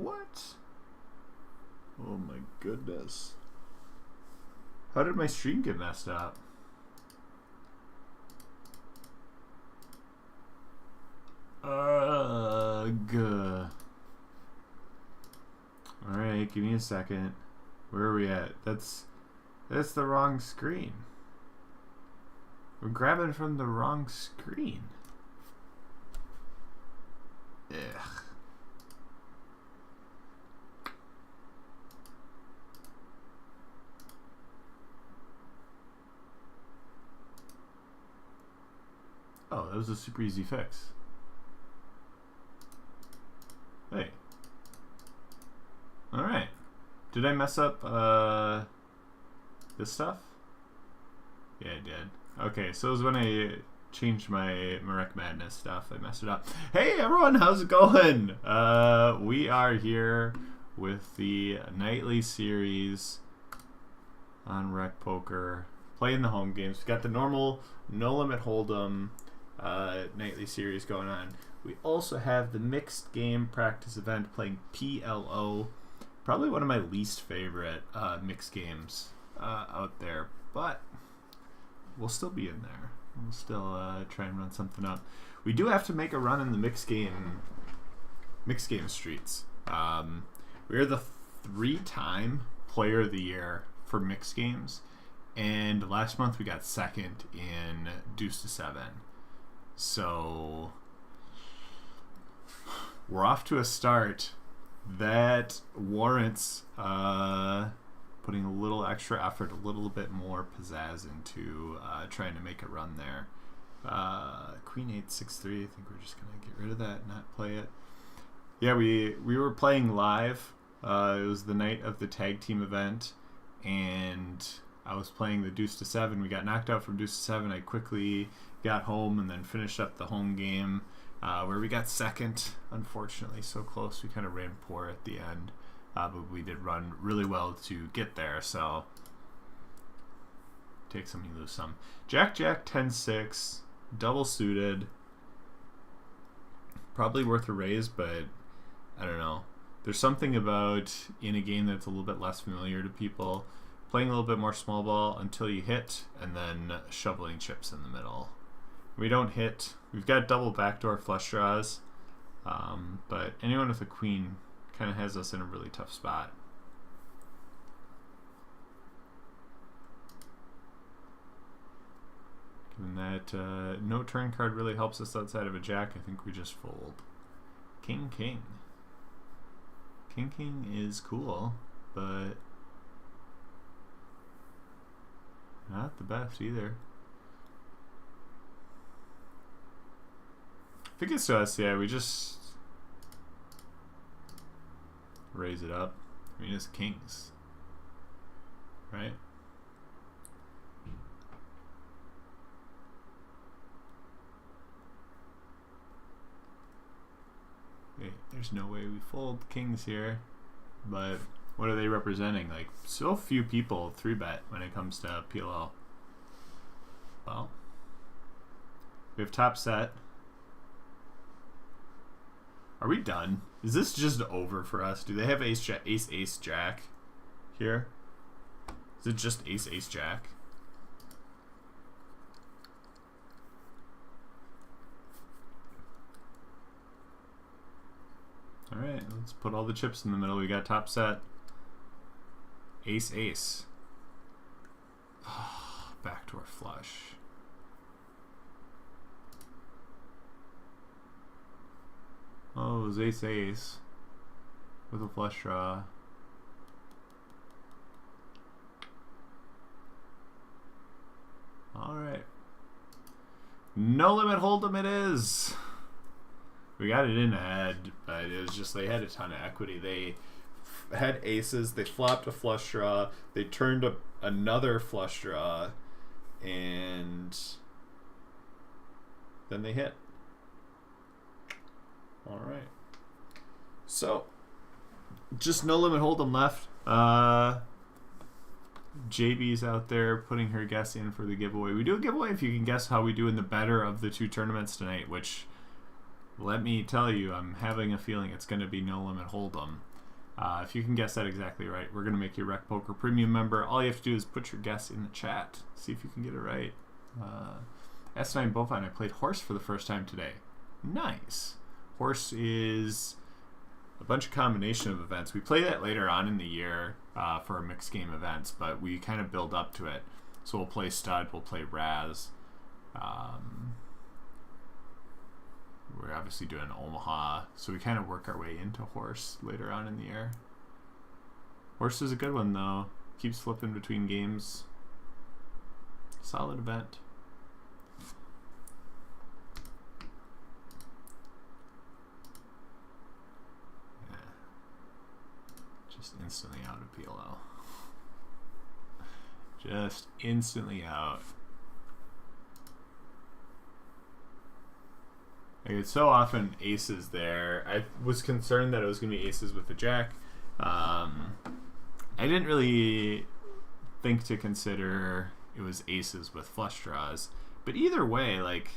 What? Oh my goodness. How did my stream get messed up? Ugh. Alright, give me a second. Where are we at? That's the wrong screen. We're grabbing from the wrong screen. Ugh. Oh, that was a super easy fix. Hey. Alright. Did I mess up this stuff? Yeah, I did. Okay, so it was when I changed my Rec Madness stuff. I messed it up. Hey everyone, how's it going? We are here with the nightly series on Rec.Poker, playing the home games. We got the normal No Limit Hold'em nightly series going on. We also have the mixed game practice event playing PLO. Probably one of my least favorite mixed games out there, but we'll still be in there. We'll still try and run something up. We do have to make a run in the mixed game streets. We're the 3-time player of the year for mixed games, and last month we got second in Deuce to 7. So we're off to a start that warrants putting a little extra effort, a little bit more pizzazz into trying to make a run there. Queen 8, 6, 3. I think we're just gonna get rid of that and not play it. Yeah, we were playing live. It was the night of the tag team event, and I was playing the Deuce to 7. We got knocked out from Deuce to 7. I quickly got home and then finished up the home game, where we got second. Unfortunately, so close. We kind of ran poor at the end, but we did run really well to get there. So take some, you lose some. Jack, 10-6, double suited. Probably worth a raise, but I don't know. There's something about, in a game that's a little bit less familiar to people, playing a little bit more small ball until you hit, and then shoveling chips in the middle. We don't hit. We've got double backdoor flush draws, but anyone with a queen kind of has us in a really tough spot. Given that no turn card really helps us outside of a jack, I think we just fold. King. King is cool, but not the best either. If it gets to us, yeah, we just raise it up. I mean, it's kings, right? Okay, there's no way we fold kings here, but what are they representing? Like, so few people 3-bet when it comes to PLO. Well, we have top set. Are we done? Is this just over for us? Do they have ace, jack here? Is it just ace, jack? Alright, let's put all the chips in the middle. We got top set. Ace. Backdoor flush. Oh, it was ace with a flush draw. Alright. No limit hold'em it is. We got it in ahead, but it was just they had a ton of equity. They had aces, they flopped a flush draw, they turned up another flush draw, and then they hit. Alright. So, just no limit hold'em left. JB's out there putting her guess in for the giveaway. We do a giveaway if you can guess how we do in the better of the 2 tournaments tonight, which, let me tell you, I'm having a feeling it's going to be no limit hold'em. If you can guess that exactly right, we're going to make you a Rec.Poker Premium member. All you have to do is put your guess in the chat. See if you can get it right. S9 Bovine, I played Horse for the first time today. Nice. Horse is a bunch of combination of events. We play that later on in the year for our mixed game events, but we kind of build up to it. So we'll play Stud, we'll play Raz. We're obviously doing Omaha, so we kind of work our way into Horse later on in the year. Horse is a good one, though. Keeps flipping between games. Solid event. Yeah. Just instantly out of PLL. Just instantly out. Like, it's so often aces there. I was concerned that it was going to be aces with the jack. I didn't really think to consider it was aces with flush draws. But either way, like,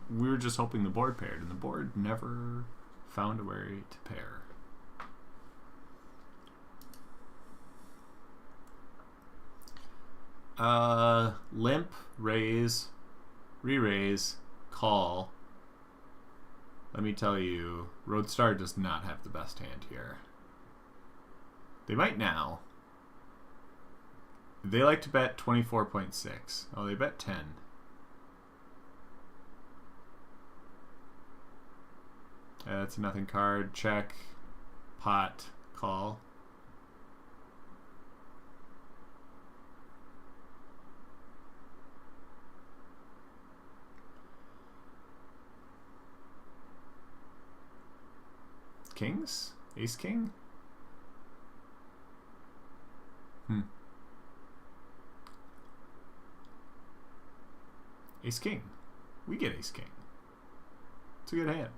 we were just hoping the board paired, and the board never found a way to pair. Limp, raise, re-raise, call. Let me tell you, Roadstar does not have the best hand here. They might now. They like to bet 24.6. Oh, they bet 10. That's a nothing card. Check. Pot. Call. Kings? Ace King? Ace King. We get Ace King. It's a good hand.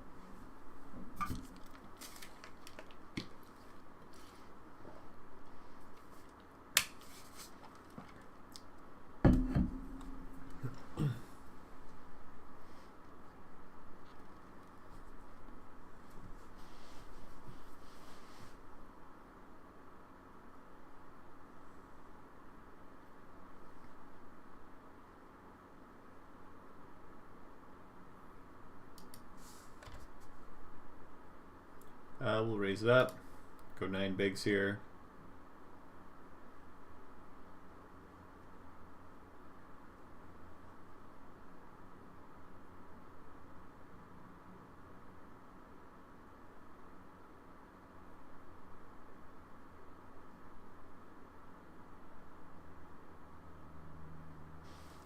We'll raise it up. Go 9 bigs here.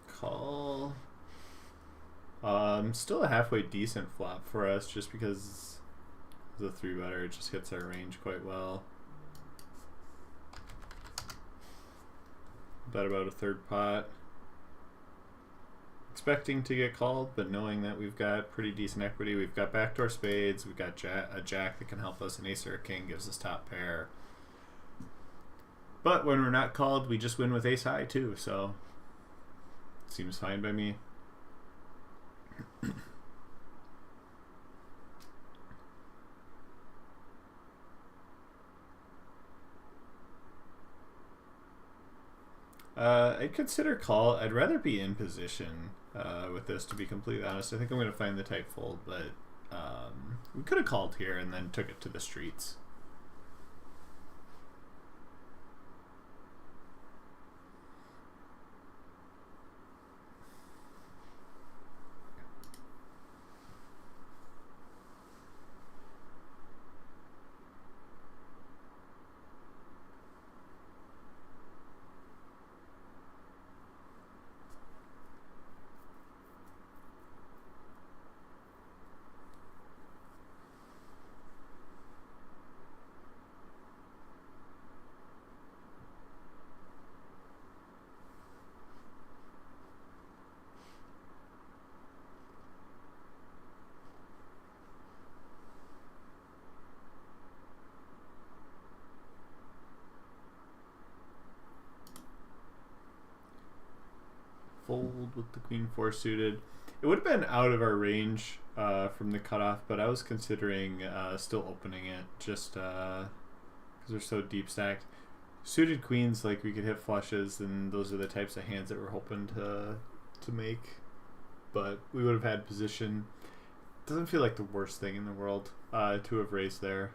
Call. Still a halfway decent flop for us, just because the 3-better, it just hits our range quite well. Bet about a third pot. Expecting to get called, but knowing that we've got pretty decent equity. We've got backdoor spades, we've got a jack that can help us, an ace or a king gives us top pair. But when we're not called, we just win with ace high too, so seems fine by me. I'd consider call. I'd rather be in position with this, to be completely honest. I think I'm going to find the tight fold, but we could have called here and then took it to the streets. Fold with the queen 4 suited. It would have been out of our range from the cutoff, but I was considering still opening it just because they're so deep stacked. Suited queens, like we could hit flushes, and those are the types of hands that we're hoping to make. But we would have had position. Doesn't feel like the worst thing in the world to have raised there.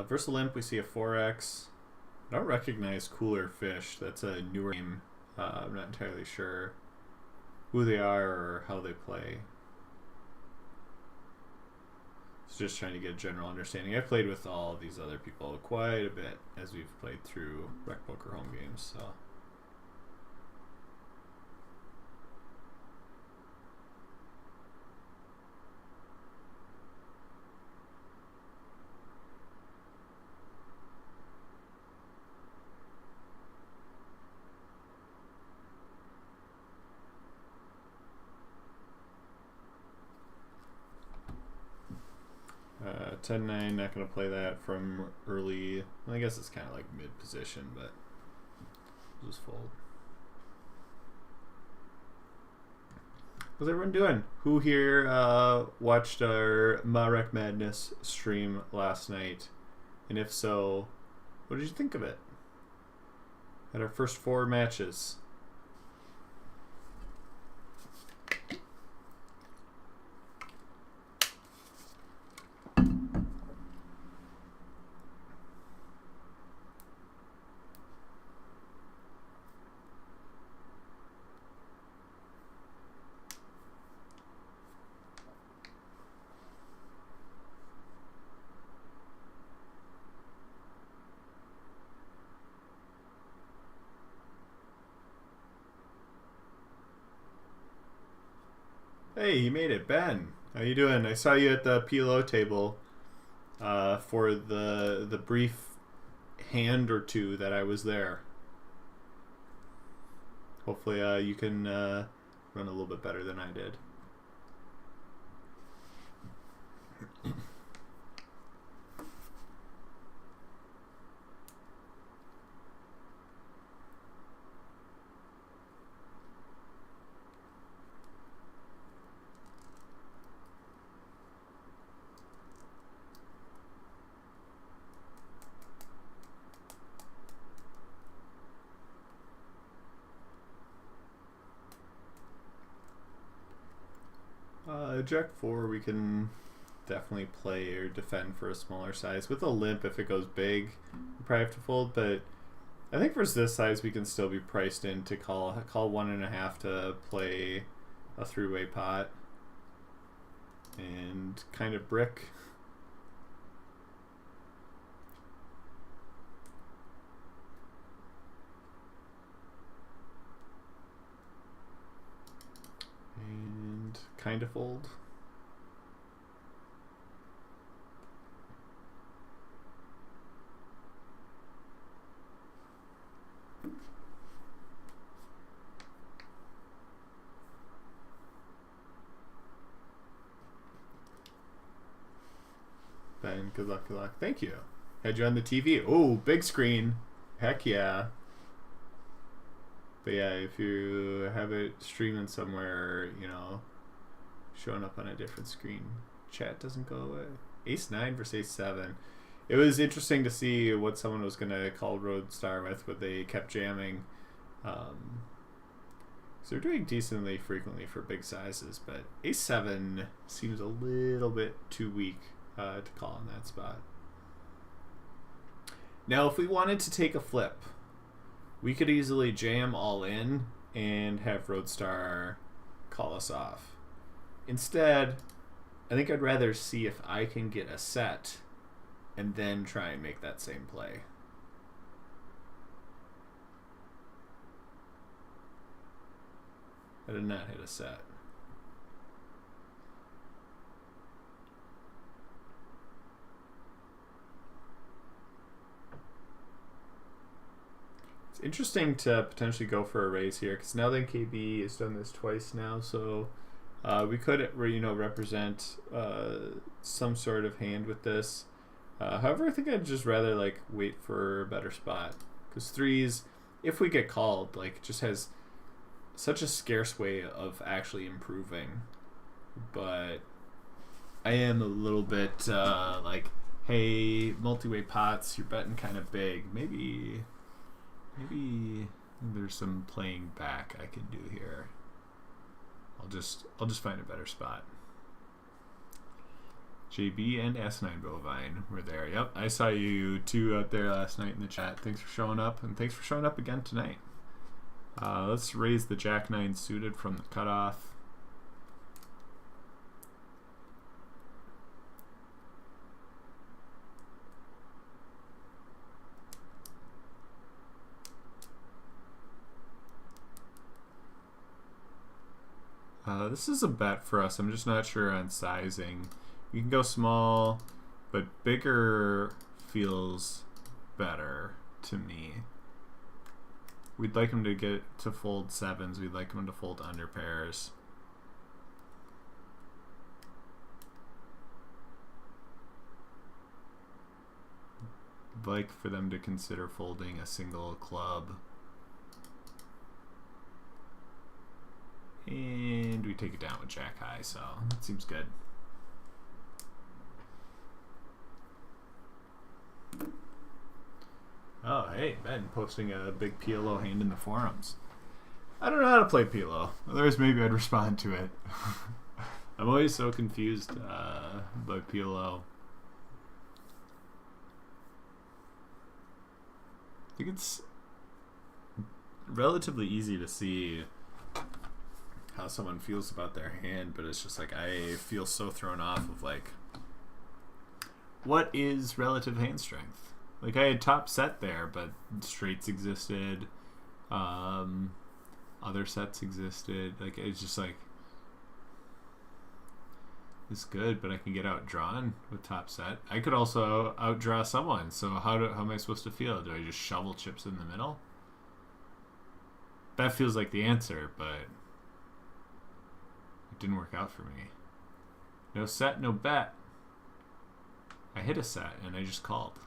Versus Limp, we see a 4x. I don't recognize Cooler Fish. That's a newer game. I'm not entirely sure who they are or how they play. It's just trying to get a general understanding. I've played with all of these other people quite a bit as we've played through Rec.Poker Home Games. So. Uh, 10-9, not going to play that from early. Well, I guess it's kind of like mid-position, but we'll just fold. How's everyone doing? Who here watched our Marek Madness stream last night? And if so, what did you think of it? At our first 4 matches. Hey, you made it, Ben. How you doing? I saw you at the PLO table for the brief hand or two that I was there. Hopefully you can run a little bit better than I did. Jack 4 we can definitely play or defend for a smaller size. With a limp, if it goes big, we probably have to fold, but I think for this size we can still be priced in to call 1.5 to play a 3-way pot and kind of brick. And kind of fold. Ben, good luck, good luck. Thank you. Had you on the TV. Oh, big screen. Heck yeah. But yeah, if you have it streaming somewhere, you know, showing up on a different screen, chat doesn't go away. Ace-9 versus Ace-7. It was interesting to see what someone was going to call Roadstar with, but they kept jamming. So they're doing decently frequently for big sizes, but Ace-7 seems a little bit too weak to call in that spot. Now, if we wanted to take a flip, we could easily jam all in and have Roadstar call us off. Instead, I think I'd rather see if I can get a set and then try and make that same play. I did not hit a set. It's interesting to potentially go for a raise here because now that KB has done this twice now, so we could, represent some sort of hand with this. However, I think I'd just rather like wait for a better spot because 3s, if we get called, like just has such a scarce way of actually improving. But I am a little bit like, hey, multi-way pots, you're betting kind of big. Maybe there's some playing back I can do here. I'll just find a better spot. JB and S9 Bovine were there. Yep, I saw you two out there last night in the chat. Thanks for showing up, and thanks for showing up again tonight. Let's raise the Jack 9 suited from the cutoff. This is a bet for us. I'm just not sure on sizing. You can go small, but bigger feels better to me. We'd like him to get to fold sevens. We'd like him to fold under pairs. I'd like for them to consider folding a single club. And we take it down with Jack high, so that seems good. Oh, hey, Ben posting a big PLO hand in the forums. I don't know how to play PLO. Otherwise, maybe I'd respond to it. I'm always so confused by PLO. I think it's relatively easy to see how someone feels about their hand, but it's just like I feel so thrown off of like, what is relative hand strength? Like I had top set there, but straights existed, other sets existed. Like it's just like, it's good, but I can get outdrawn with top set. I could also outdraw someone. So how am I supposed to feel? Do I just shovel chips in the middle? That feels like the answer, but it didn't work out for me. No set, no bet. I hit a set and I just called.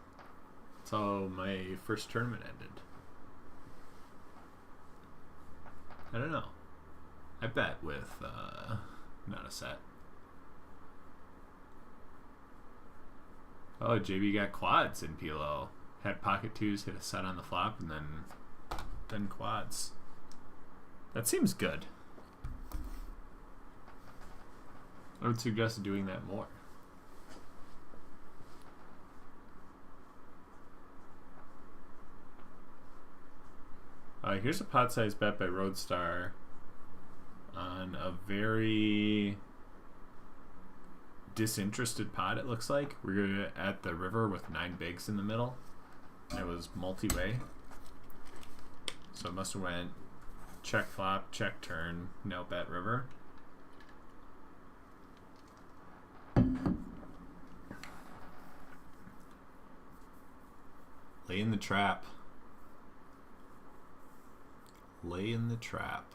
That's how my first tournament ended. I don't know. I bet with not a set. Oh, JB got quads in PLO. Had pocket twos, hit a set on the flop, and then quads. That seems good. I would suggest doing that more. Here's a pot size bet by Roadstar on a very disinterested pot, it looks like. We're at the river with 9 bigs in the middle. It was multi-way. So it must have went check flop, check turn, no bet river. Lay in the trap. Lay in the trap.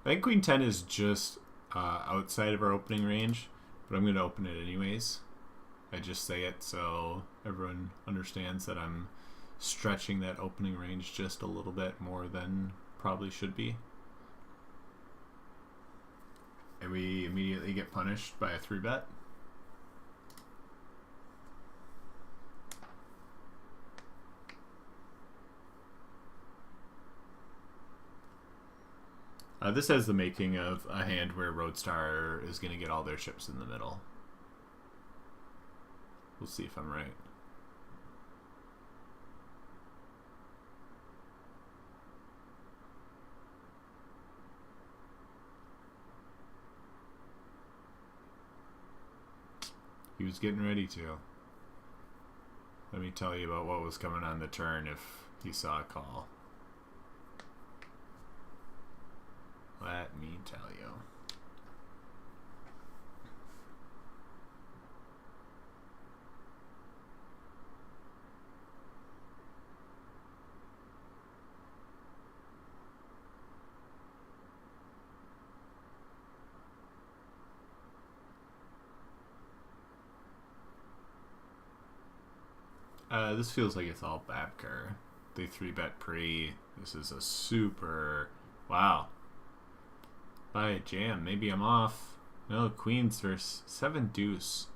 I think Queen 10 is just outside of our opening range, but I'm going to open it anyways. I just say it so everyone understands that I'm stretching that opening range just a little bit more than probably should be. And we immediately get punished by a 3-bet. This has the making of a hand where Roadstar is going to get all their chips in the middle. We'll see if I'm right. He was getting ready to. Let me tell you about what was coming on the turn if he saw a call. Let me tell you. This feels like it's all Babker. They 3-bet pre. This is a super... Wow. By a jam. Maybe I'm off. No, queens versus 7 deuce.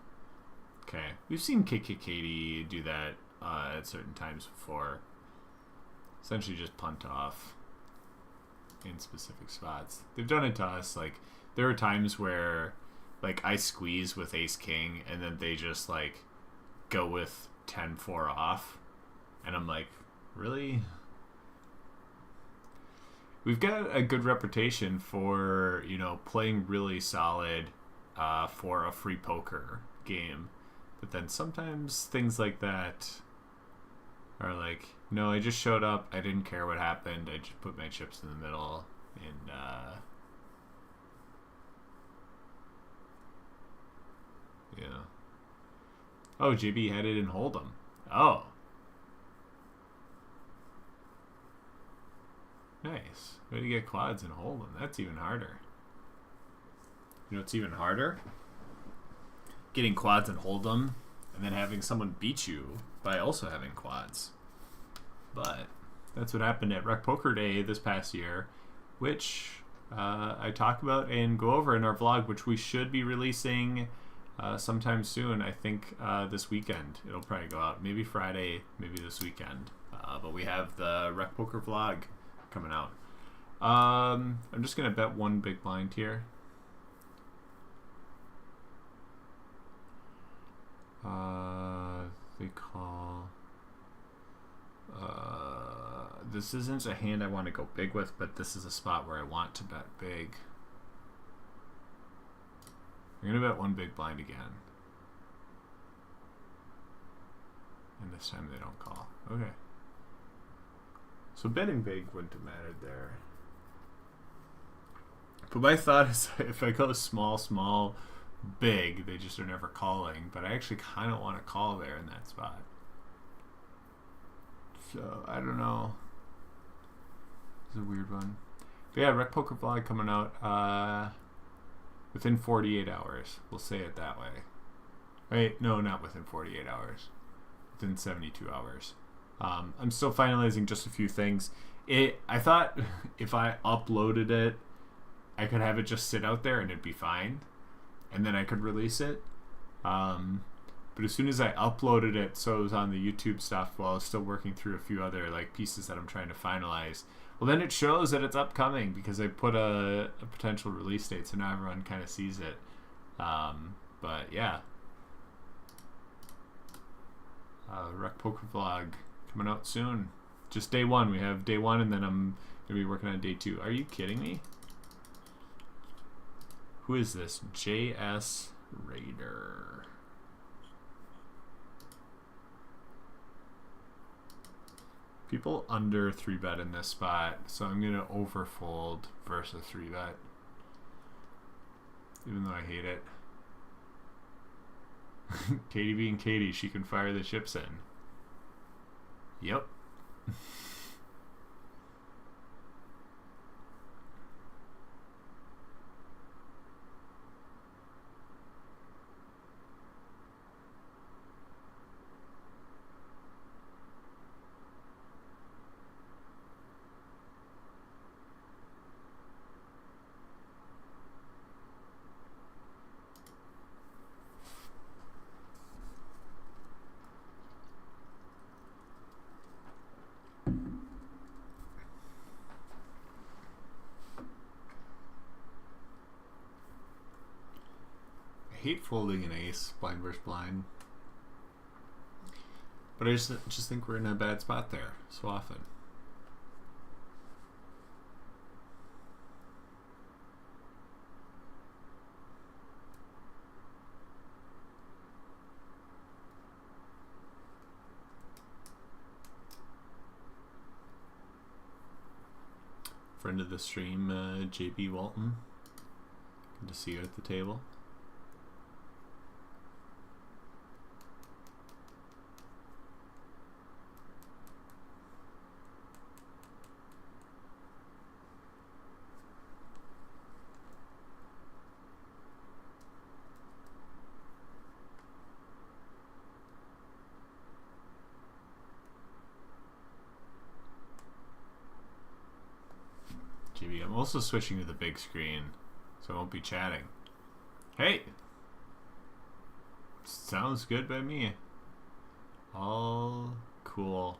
Okay. We've seen KKKD do that at certain times before. Essentially just punt off in specific spots. They've done it to us. Like, there are times where, like, I squeeze with ace-king, and then they just, like, go with 10-4 off. And I'm like, really? We've got a good reputation for, you know, playing really solid for a free poker game. But then sometimes things like that are like, no, I just showed up. I didn't care what happened. I just put my chips in the middle. And, yeah. Oh, JB had it in Hold'em. Oh. Nice. Way to get quads in Hold'em. That's even harder. You know what's even harder? Getting quads in Hold'em and then having someone beat you by also having quads. But that's what happened at Rec.Poker Day this past year, which I talk about and go over in our vlog, which we should be releasing sometime soon. I think this weekend it'll probably go out. Maybe Friday, maybe this weekend. But we have the Rec.Poker vlog coming out. I'm just going to bet one big blind here. They call... this isn't a hand I want to go big with, but this is a spot where I want to bet big. I'm going to bet one big blind again. And this time they don't call. Okay. So betting big wouldn't have mattered there. But my thought is if I go small, big, they just are never calling. But I actually kind of want to call there in that spot. So, I don't know. It's a weird one. But yeah, Rec.Poker vlog coming out within 48 hours. We'll say it that way. Wait, no, not within 48 hours. Within 72 hours. I'm still finalizing just a few things. I thought if I uploaded it, I could have it just sit out there and it'd be fine. And then I could release it. But as soon as I uploaded it, so it was on the YouTube stuff while I was still working through a few other like pieces that I'm trying to finalize. Well, then it shows that it's upcoming because I put a potential release date, so now everyone kind of sees it. But yeah. Rec.Poker vlog coming out soon. Just day one. We have day one, and then I'm going to be working on day two. Are you kidding me? Who is this? JS Raider. People under 3-bet in this spot, so I'm going to overfold versus 3-bet. Even though I hate it. Katie being Katie, she can fire the chips in. Yep. I hate folding an ace, blind versus blind. But I just think we're in a bad spot there so often. Friend of the stream, JB Walton. Good to see you at the table. I'm also switching to the big screen, so I won't be chatting. Hey! Sounds good by me. All cool.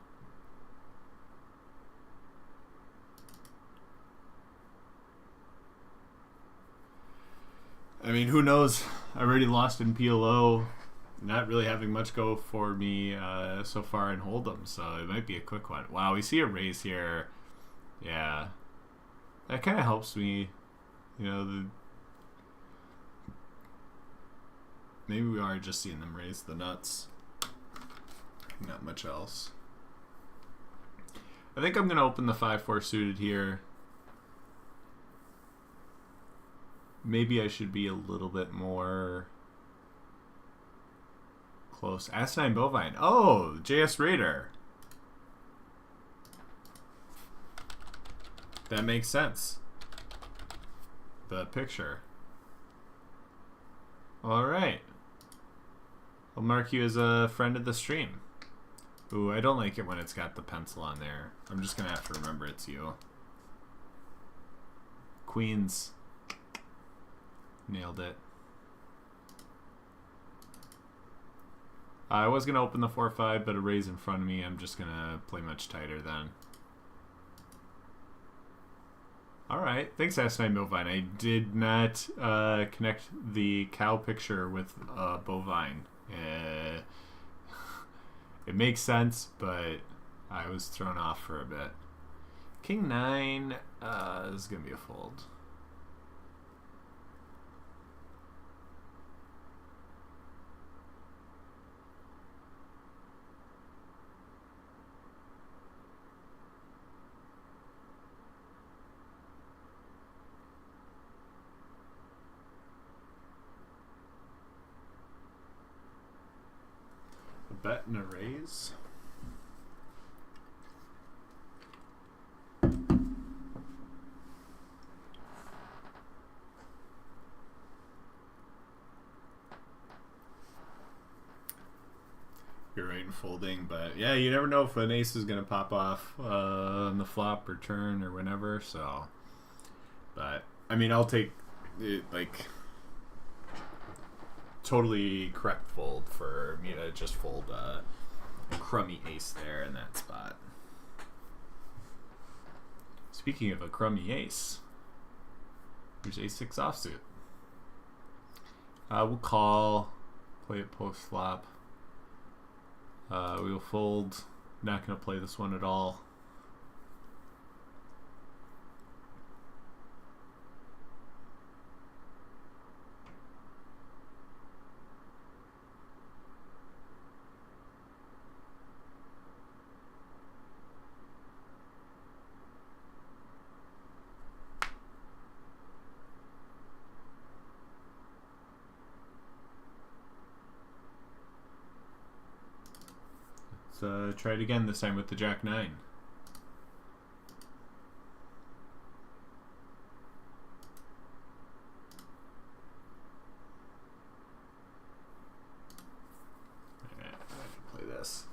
I mean, who knows? I already lost in PLO. Not really having much go for me so far in Hold'em, so it might be a quick one. Wow, we see a raise here. Yeah. That kind of helps me. You know, maybe we are just seeing them raise the nuts. Not much else. I think I'm going to open the 5-4 suited here. Maybe I should be a little bit more close. Asinine Bovine. Oh, JS Raider. That makes sense. The picture. Alright. I'll mark you as a friend of the stream. Ooh, I don't like it when it's got the pencil on there. I'm just going to have to remember it's you. Queens. Nailed it. I was going to open the 4-5, but a raise in front of me. I'm just going to play much tighter then. Alright, thanks Asinine Bovine. I did not connect the cow picture with bovine. It makes sense, but I was thrown off for a bit. King 9 is going to be a fold. Bet and a raise. You're right in folding, but yeah, you never know if an ace is going to pop off on the flop or turn or whenever, so. But, I mean, I'll take it, like, totally correct fold for me to just fold a crummy ace there in that spot. Speaking of a crummy ace, here's ace-6 offsuit. We'll call, play it post flop. We will fold. Not going to play this one at all. Let's try it again, this time with the Jack 9. Yeah, I can play this.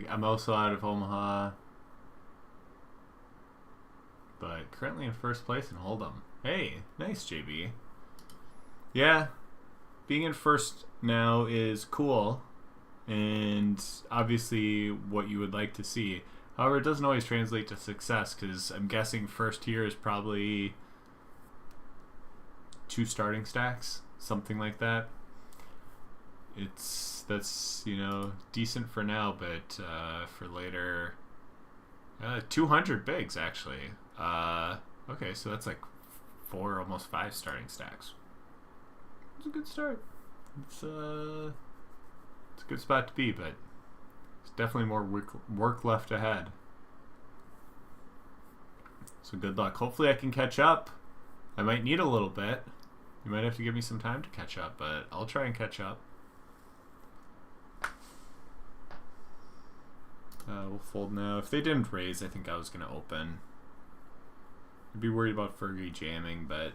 I'm also out of Omaha, but currently in first place in Hold'em. Hey, nice, JB. Yeah, being in first now is cool, and obviously what you would like to see. However, it doesn't always translate to success, because I'm guessing first here is probably 2 starting stacks, something like that. That's, you know, decent for now, but for later, 200 bigs actually. Okay, so that's like 4, almost 5 starting stacks. It's a good start. it's a good spot to be, but there's definitely more work left ahead. So good luck. Hopefully I can catch up. I might need a little bit. You might have to give me some time to catch up, but I'll try and catch up. We'll fold now. If they didn't raise, I think I was going to open. I'd be worried about Fergie jamming, but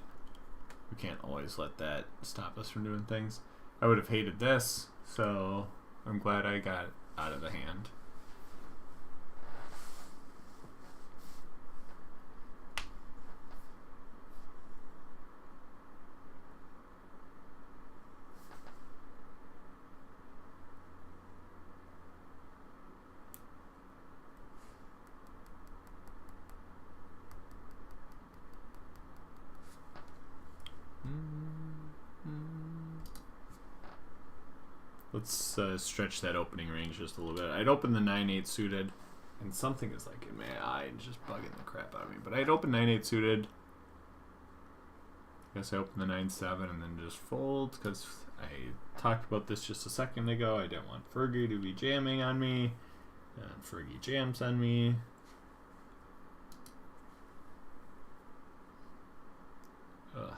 we can't always let that stop us from doing things. I would have hated this, so I'm glad I got out of the hand. Let's stretch that opening range just a little bit. I'd open the 9-8 suited, and something is like in my eye and just bugging the crap out of me. But I'd open 9-8 suited. I guess I open the 9-7 and then just fold because I talked about this just a second ago. I didn't want Fergie to be jamming on me, and Fergie jams on me. Ugh.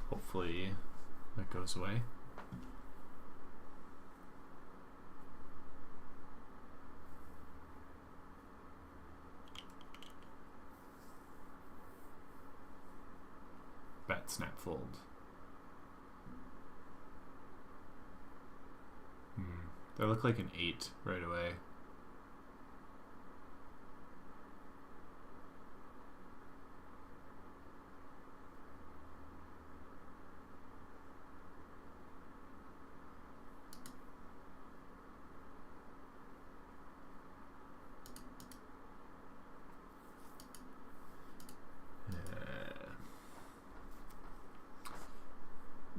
Hopefully that goes away. Bet, snap, fold. That looked like an 8 right away.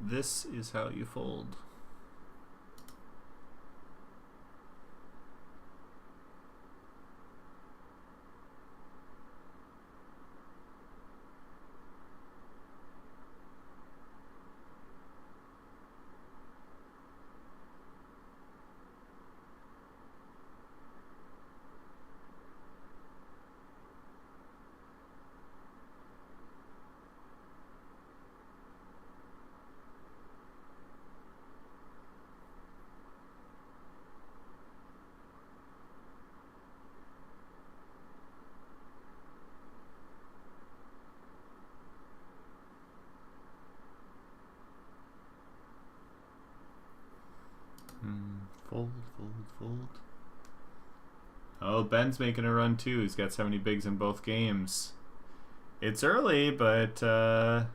This is how you fold. Fold, fold, fold. Oh, Ben's making a run too. He's got 70 bigs in both games. It's early, but it's a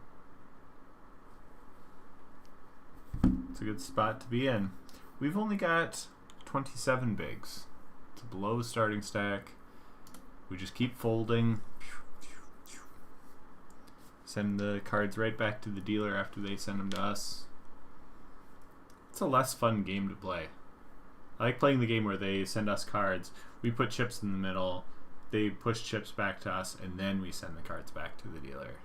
good spot to be in. We've only got 27 bigs. It's below starting stack. We just keep folding. Send the cards right back to the dealer after they send them to us. It's a less fun game to play. I like playing the game where they send us cards, we put chips in the middle, they push chips back to us, and then we send the cards back to the dealer.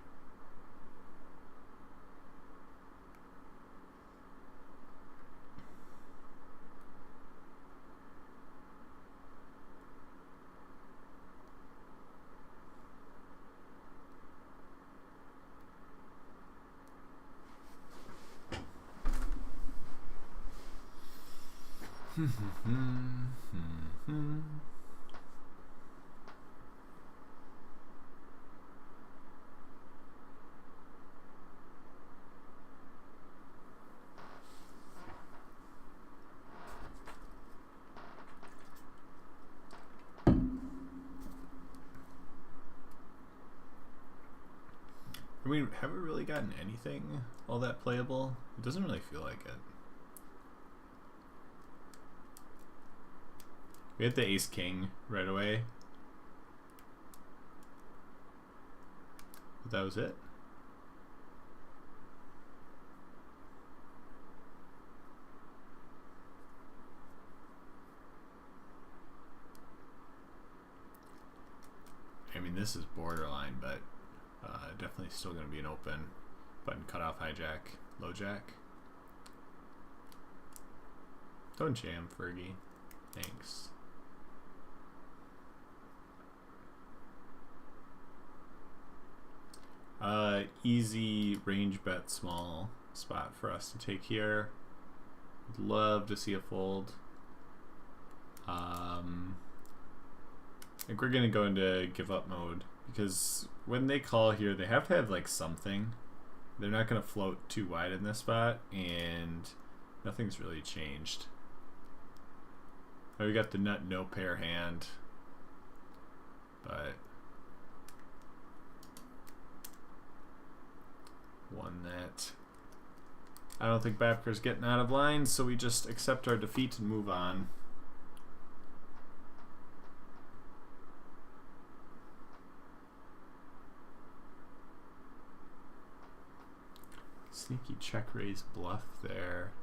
I mean, have we really gotten anything all that playable? It doesn't really feel like it. We had the ace-king right away. But that was it. I mean, this is borderline, but definitely still going to be an open. Button cutoff, hijack, low jack. Don't jam, Fergie. Thanks. Easy range bet small spot for us to take here. Would love to see a fold. I think we're gonna go into give up mode because when they call here, they have to have like something. They're not gonna float too wide in this spot, and nothing's really changed. We got the nut no pair hand, but one that I don't think Babker's getting out of line, so we just accept our defeat and move on. Sneaky check raise bluff there.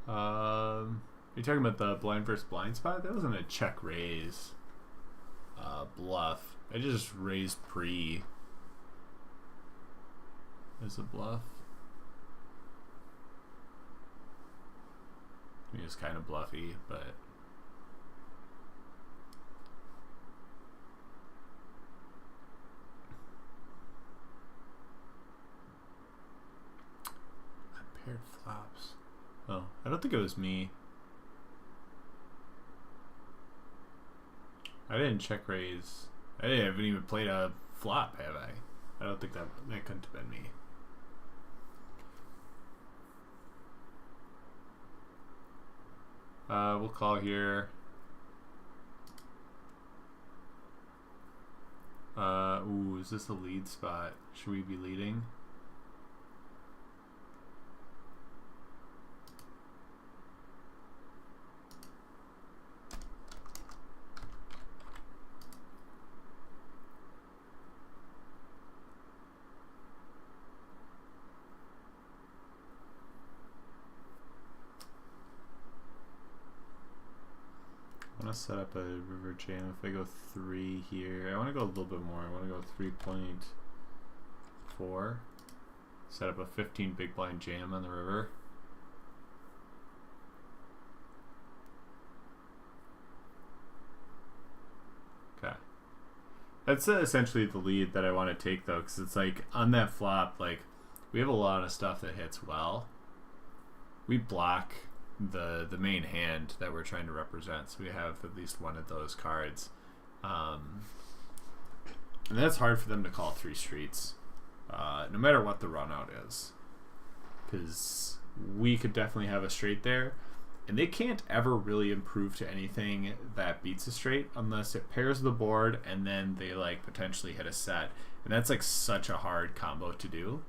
Are you talking about the blind versus blind spot? That wasn't a check raise bluff. I just raised pre as a bluff. I mean, it's kind of bluffy, but unpaired flops. Oh, I don't think it was me. I didn't check raise. I haven't even played a flop, have I? I don't think that couldn't have been me. We'll call here. Ooh, is this a lead spot? Should we be leading? I want to set up a river jam. If I go 3 here, I want to go a little bit more. I want to go 3.4. Set up a 15 big blind jam on the river. Okay. That's essentially the lead that I want to take though, because it's like on that flop, like we have a lot of stuff that hits well. We block the main hand that we're trying to represent, so we have at least one of those cards, and that's hard for them to call 3 streets, no matter what the run out is, because we could definitely have a straight there, and they can't ever really improve to anything that beats a straight unless it pairs the board and then they like potentially hit a set, and that's like such a hard combo to do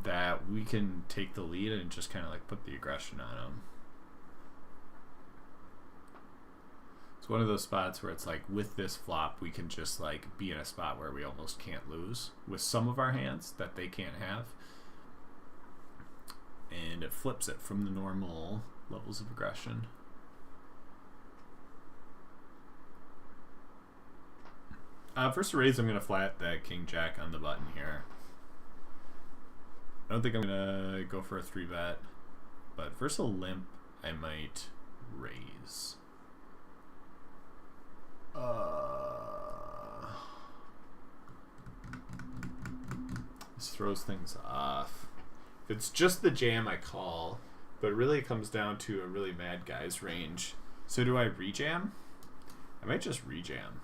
that we can take the lead and just kind of like put the aggression on them. It's one of those spots where it's like with this flop we can just like be in a spot where we almost can't lose with some of our hands that they can't have, and it flips it from the normal levels of aggression. First to raise, I'm going to flat that king jack on the button here. I don't think I'm going to go for a 3-bet, but versus a limp I might raise. This throws things off. If it's just the jam, I call, but really it comes down to a really mad guy's range. So do I rejam? I might just rejam.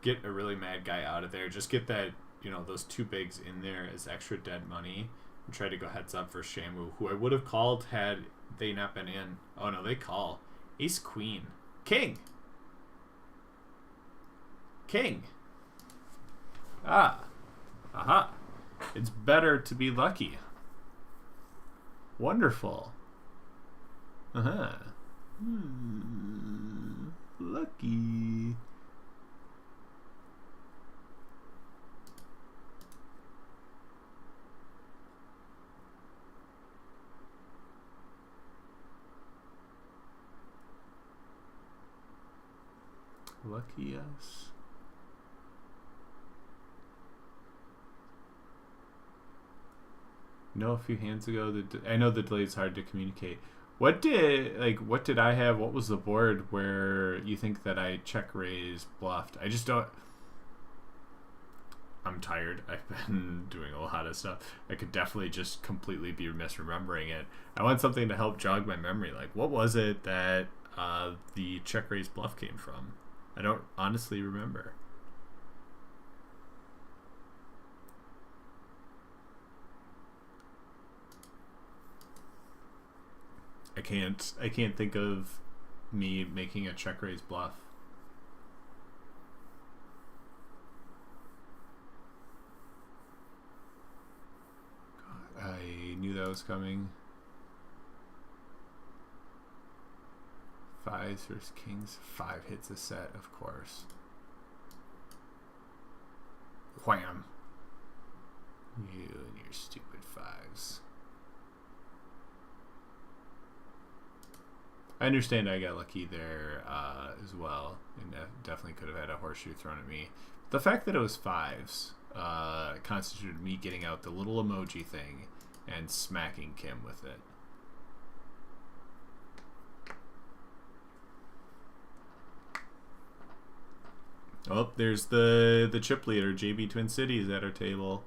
Get a really mad guy out of there. Just get that, you know, those 2 bigs in there as extra dead money. And try to go heads up for Shamu, who I would have called had they not been in. Oh no, they call. Ace queen. King. King. Ah. Aha. It's better to be lucky. Wonderful. Uh-huh. Lucky. Lucky us. No, a few hands ago. I know the delay is hard to communicate. What did I have? What was the board where you think that I check raise bluffed? I just don't. I'm tired. I've been doing a lot of stuff. I could definitely just completely be misremembering it. I want something to help jog my memory. Like, what was it that the check raise bluff came from? I don't honestly remember. I can't think of me making a check raise bluff. God, I knew that was coming. Fives versus kings. 5 hits a set, of course. Wham! You and your stupid 5s. I understand I got lucky there as well, and definitely could have had a horseshoe thrown at me. The fact that it was 5s constituted me getting out the little emoji thing and smacking Kim with it. Oh, there's the chip leader, JB Twin Cities, at our table.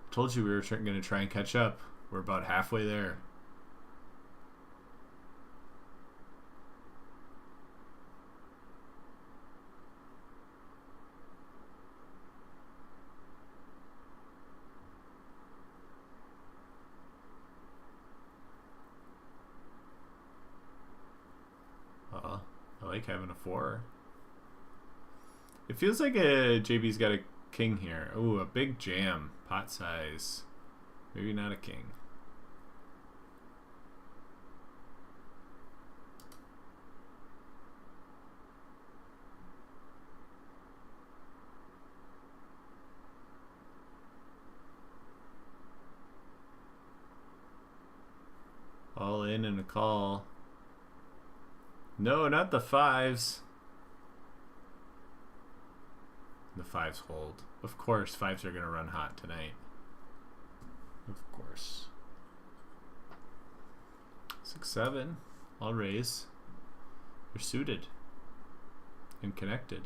Told you we were going to try and catch up. We're about halfway there. I like having a 4. It feels like JB's got a king here. Ooh, a big jam. Pot size. Maybe not a king. All in and a call. No, not the 5s. The 5s hold. Of course, 5s are going to run hot tonight. Of course. 6, 7. I'll raise. They're suited and connected.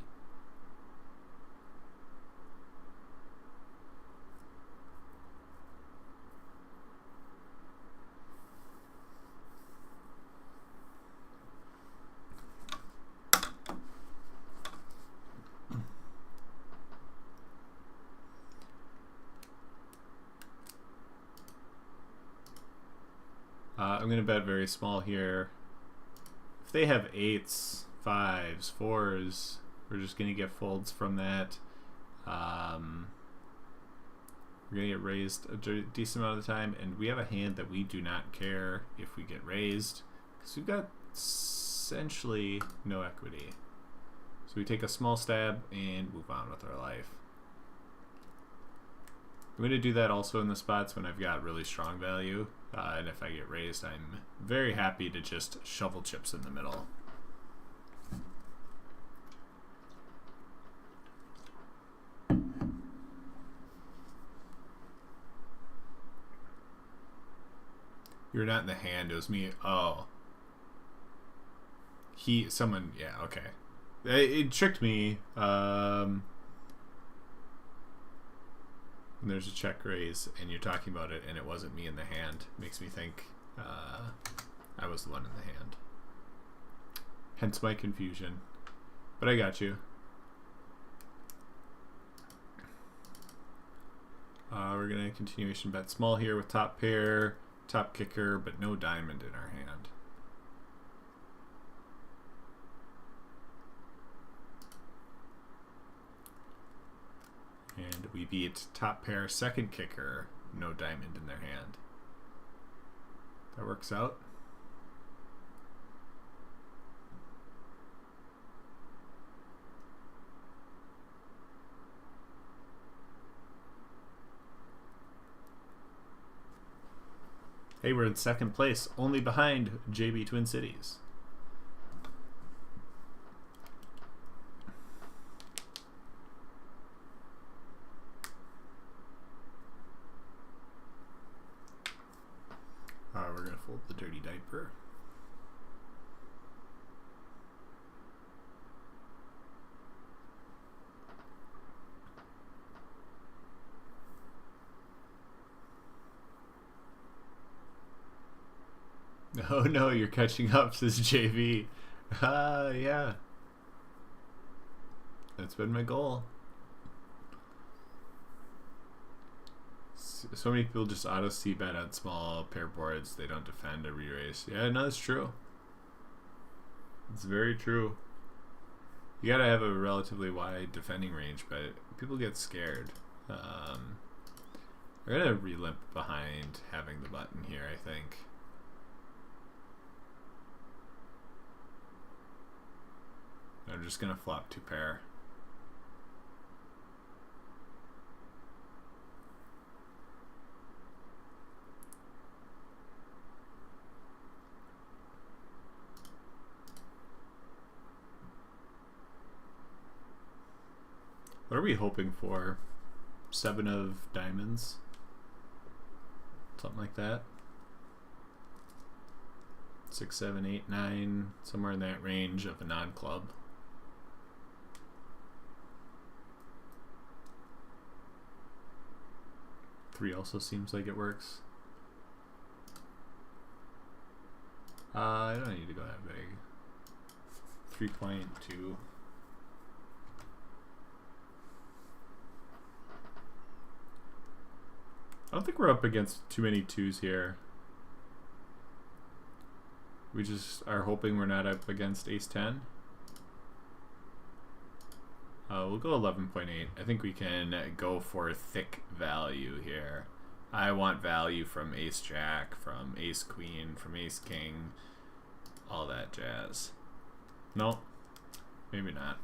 I'm going to bet very small here. If they have 8s, 5s, 4s, we're just going to get folds from that. We're going to get raised a decent amount of the time, and we have a hand that we do not care if we get raised, because we've got essentially no equity. So we take a small stab and move on with our life. I'm going to do that also in the spots when I've got really strong value. And if I get raised, I'm very happy to just shovel chips in the middle. You're not in the hand. It was me. Oh. Someone, yeah, okay. It tricked me. There's a check raise and you're talking about it and it wasn't me in the hand. Makes me think I was the one in the hand. Hence my confusion. But I got you. We're going to continuation bet small here with top pair, top kicker, but no diamond in our hand. And we beat top pair, second kicker, no diamond in their hand. That works out. Hey, we're in second place, only behind JB Twin Cities. We're going to fold the dirty diaper. Oh no, you're catching up, says JV. Yeah. That's been my goal. So many people just auto c-bet on small pair boards. They don't defend a re-raise. Yeah, no, it's true. It's very true. You gotta have a relatively wide defending range, but people get scared. We're gonna re-limp behind having the button here, I think. I'm just gonna flop 2 pair. What are we hoping for? 7 of diamonds? Something like that. 6, 7, 8, 9, somewhere in that range of a non-club. Three also seems like it works. I don't need to go that big. 3.2. I don't think we're up against too many 2s here. We just are hoping we're not up against ace-10. We'll go 11.8. I think we can go for thick value here. I want value from ace-jack, from ace-queen, from ace-king, all that jazz. No, maybe not.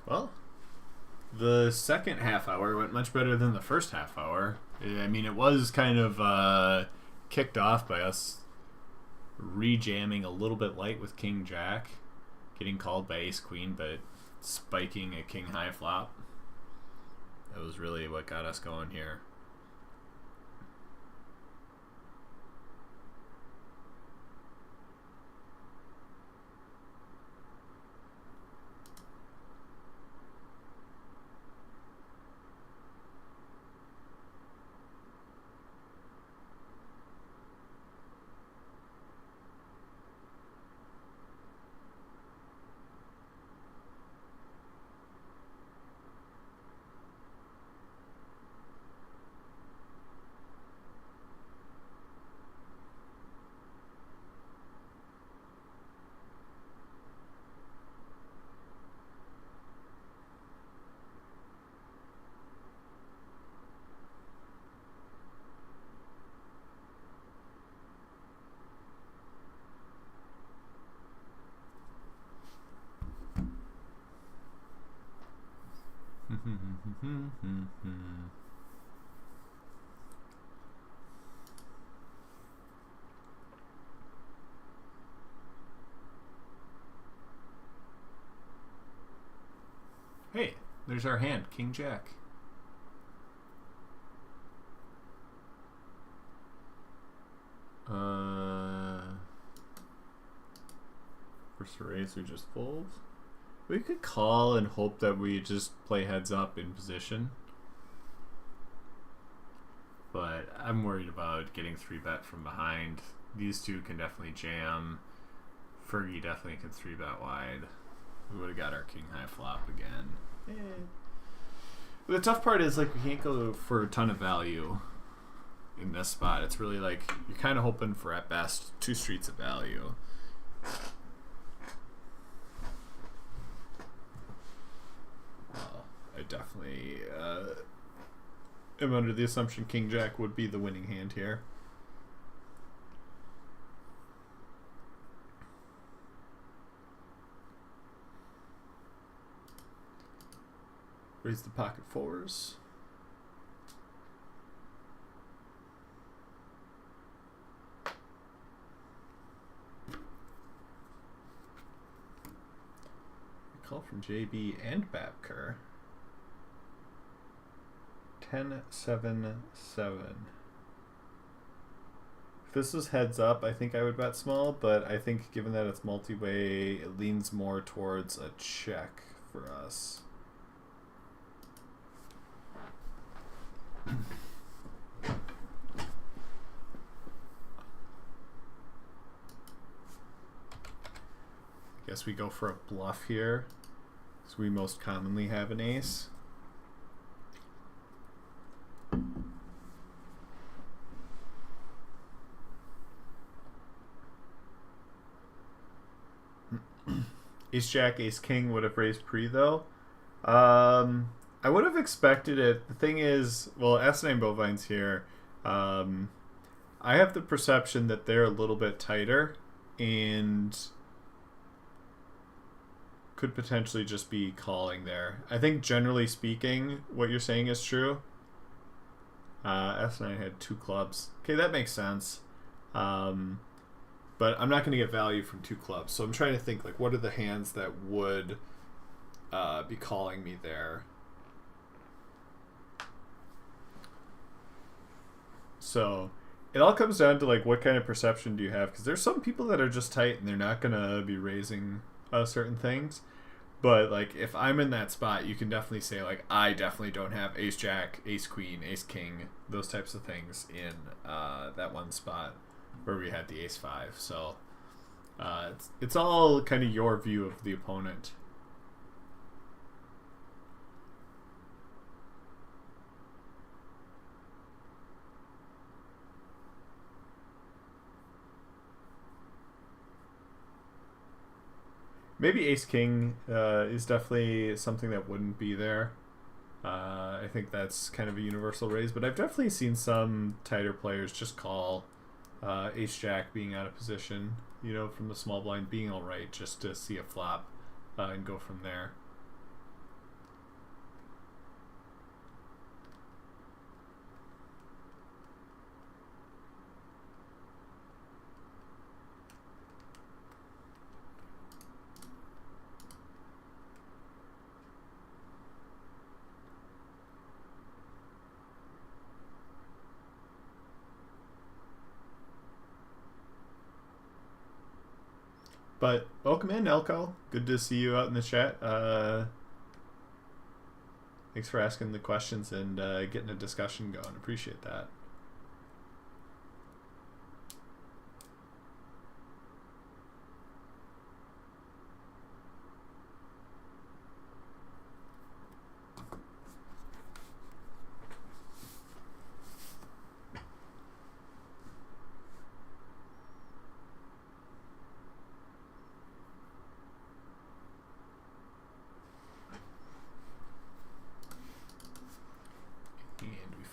Well, the second half hour went much better than the first half hour. I mean, it was kind of kicked off by us rejamming a little bit light with king jack, getting called by ace queen, but spiking a king high flop. That was really what got us going here. Hey, there's our hand, king jack. First raise, we just fold. We could call and hope that we just play heads up in position. But I'm worried about getting 3-bet from behind. These two can definitely jam. Fergie definitely can 3-bet wide. We would have got our king high flop again. The tough part is, like, we can't go for a ton of value in this spot. It's really like you're kind of hoping for, at best, 2 streets of value. I definitely am under the assumption king jack would be the winning hand here. Raise the pocket fours. Call from JB and Babker. 10-7-7. If this was heads up, I think I would bet small, but I think given that it's multi-way, it leans more towards a check for us. Guess we go for a bluff here, so we most commonly have an ace. Ace Jack, Ace King would have raised pre though. I would have expected it. The thing is, well, Asinine Bovine's here. I have the perception that they're a little bit tighter and could potentially just be calling there. I think generally speaking, what you're saying is true. S9 had 2 clubs. Okay, that makes sense. But I'm not going to get value from 2 clubs. So I'm trying to think, like, what are the hands that would be calling me there? So it all comes down to, like, what kind of perception do you have? Because there's some people that are just tight and they're not going to be raising certain things. But, like, if I'm in that spot, you can definitely say, like, I definitely don't have Ace Jack, Ace Queen, Ace King, those types of things in that one spot where we had the Ace 5. So it's all kind of your view of the opponent. Maybe Ace King is definitely something that wouldn't be there. I think that's kind of a universal raise, but I've definitely seen some tighter players just call Ace Jack being out of position, you know, from the small blind being all right, just to see a flop and go from there. But welcome in, Elko. Good to see you out in the chat. Thanks for asking the questions and getting a discussion going. Appreciate that.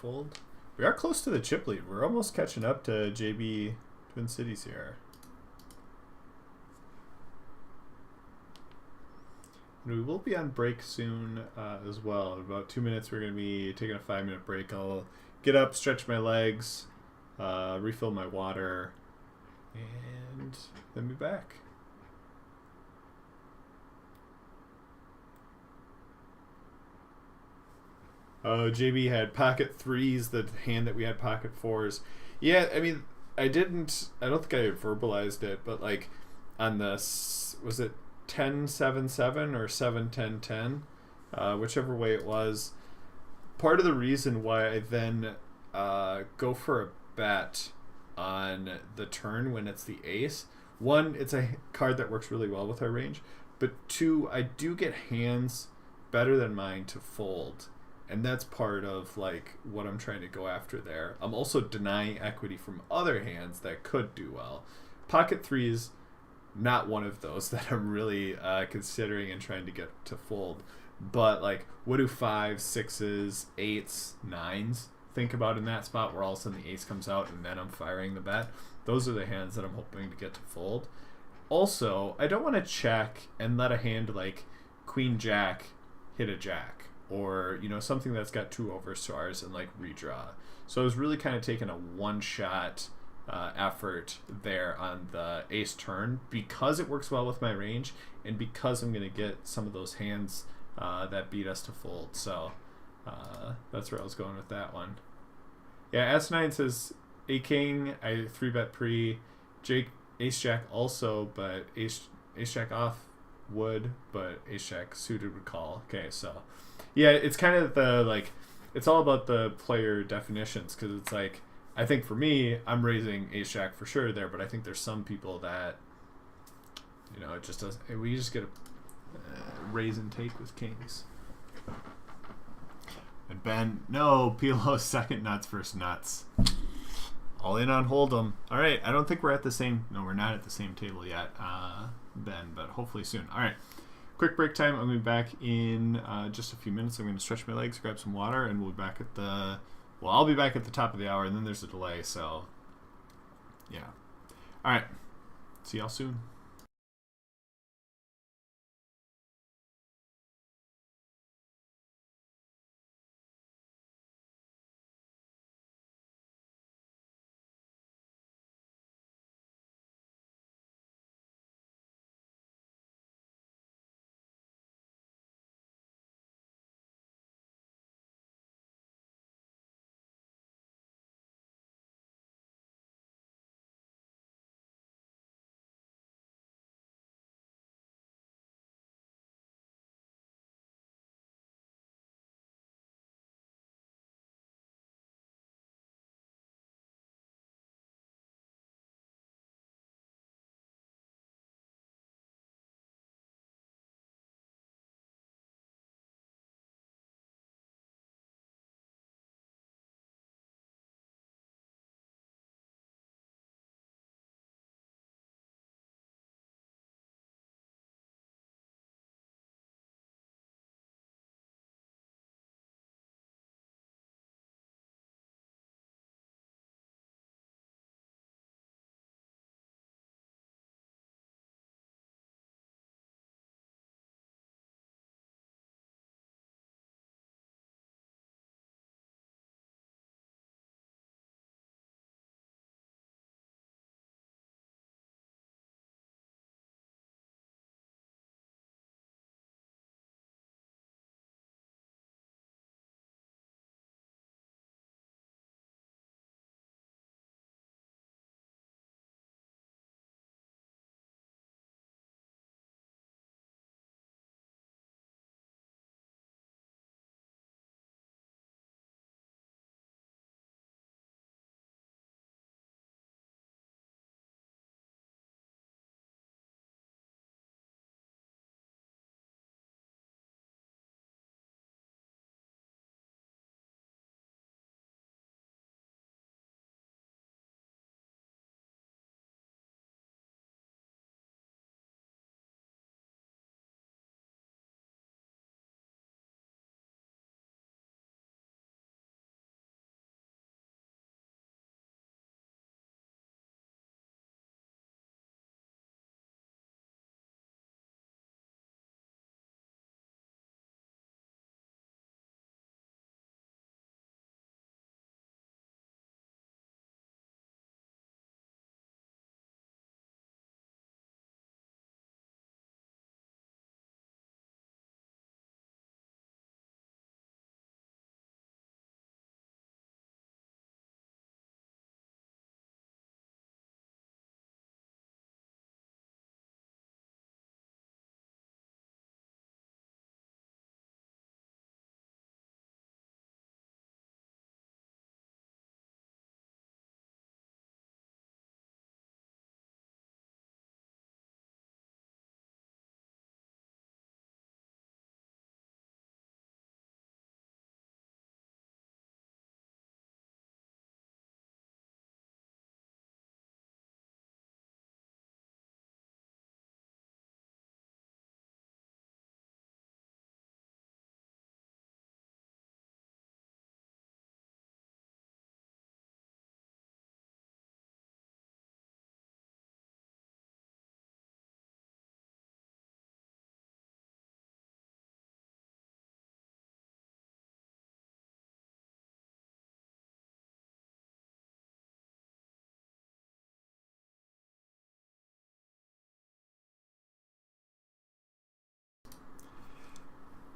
Fold. We are close to the chip lead. We're almost catching up to JB Twin Cities here. And we will be on break soon as well. In about 2 minutes, we're going to be taking a 5-minute break. I'll get up, stretch my legs, refill my water, and then be back. Oh, JB had pocket 3s, the hand that we had pocket 4s. Yeah, I mean, I don't think I verbalized it, but like on this, was it 10-7-7 or 7-10-10? Whichever way it was. Part of the reason why I then go for a bet on the turn when it's the ace, one, it's a card that works really well with our range, but two, I do get hands better than mine to fold. And that's part of like what I'm trying to go after there. I'm also denying equity from other hands that could do well. Pocket 3's not one of those that I'm really considering and trying to get to fold. But like, what do 5s, 6s, 8s, 9s think about in that spot where all of a sudden the ace comes out and then I'm firing the bet? Those are the hands that I'm hoping to get to fold. Also, I don't want to check and let a hand like Queen Jack hit a jack. or something that's got 2 overstars and like redraw. So I was really kind of taking a one-shot effort there on the ace turn because it works well with my range and because I'm going to get some of those hands that beat us to fold. So that's where I was going with that one. Yeah, S9 says a king. I 3-bet pre. Jake ace jack also, but ace jack off would, but ace jack suited would call. Okay, so yeah, it's kind of it's all about the player definitions, because it's like, I think for me, I'm raising ace jack for sure there, but I think there's some people that it just doesn't. We just get a raise and take with kings. And Ben, no, Pilo second nuts first nuts. All in on Hold'em. All right, I don't think we're at the same. No, we're not at the same table yet, Ben, but hopefully soon. All right, quick break time. I'm going to be back in just a few minutes. I'm going to stretch my legs, grab some water, and we'll be back at the. Well, I'll be back at the top of the hour, and then there's a delay. So, yeah. All right. See y'all soon.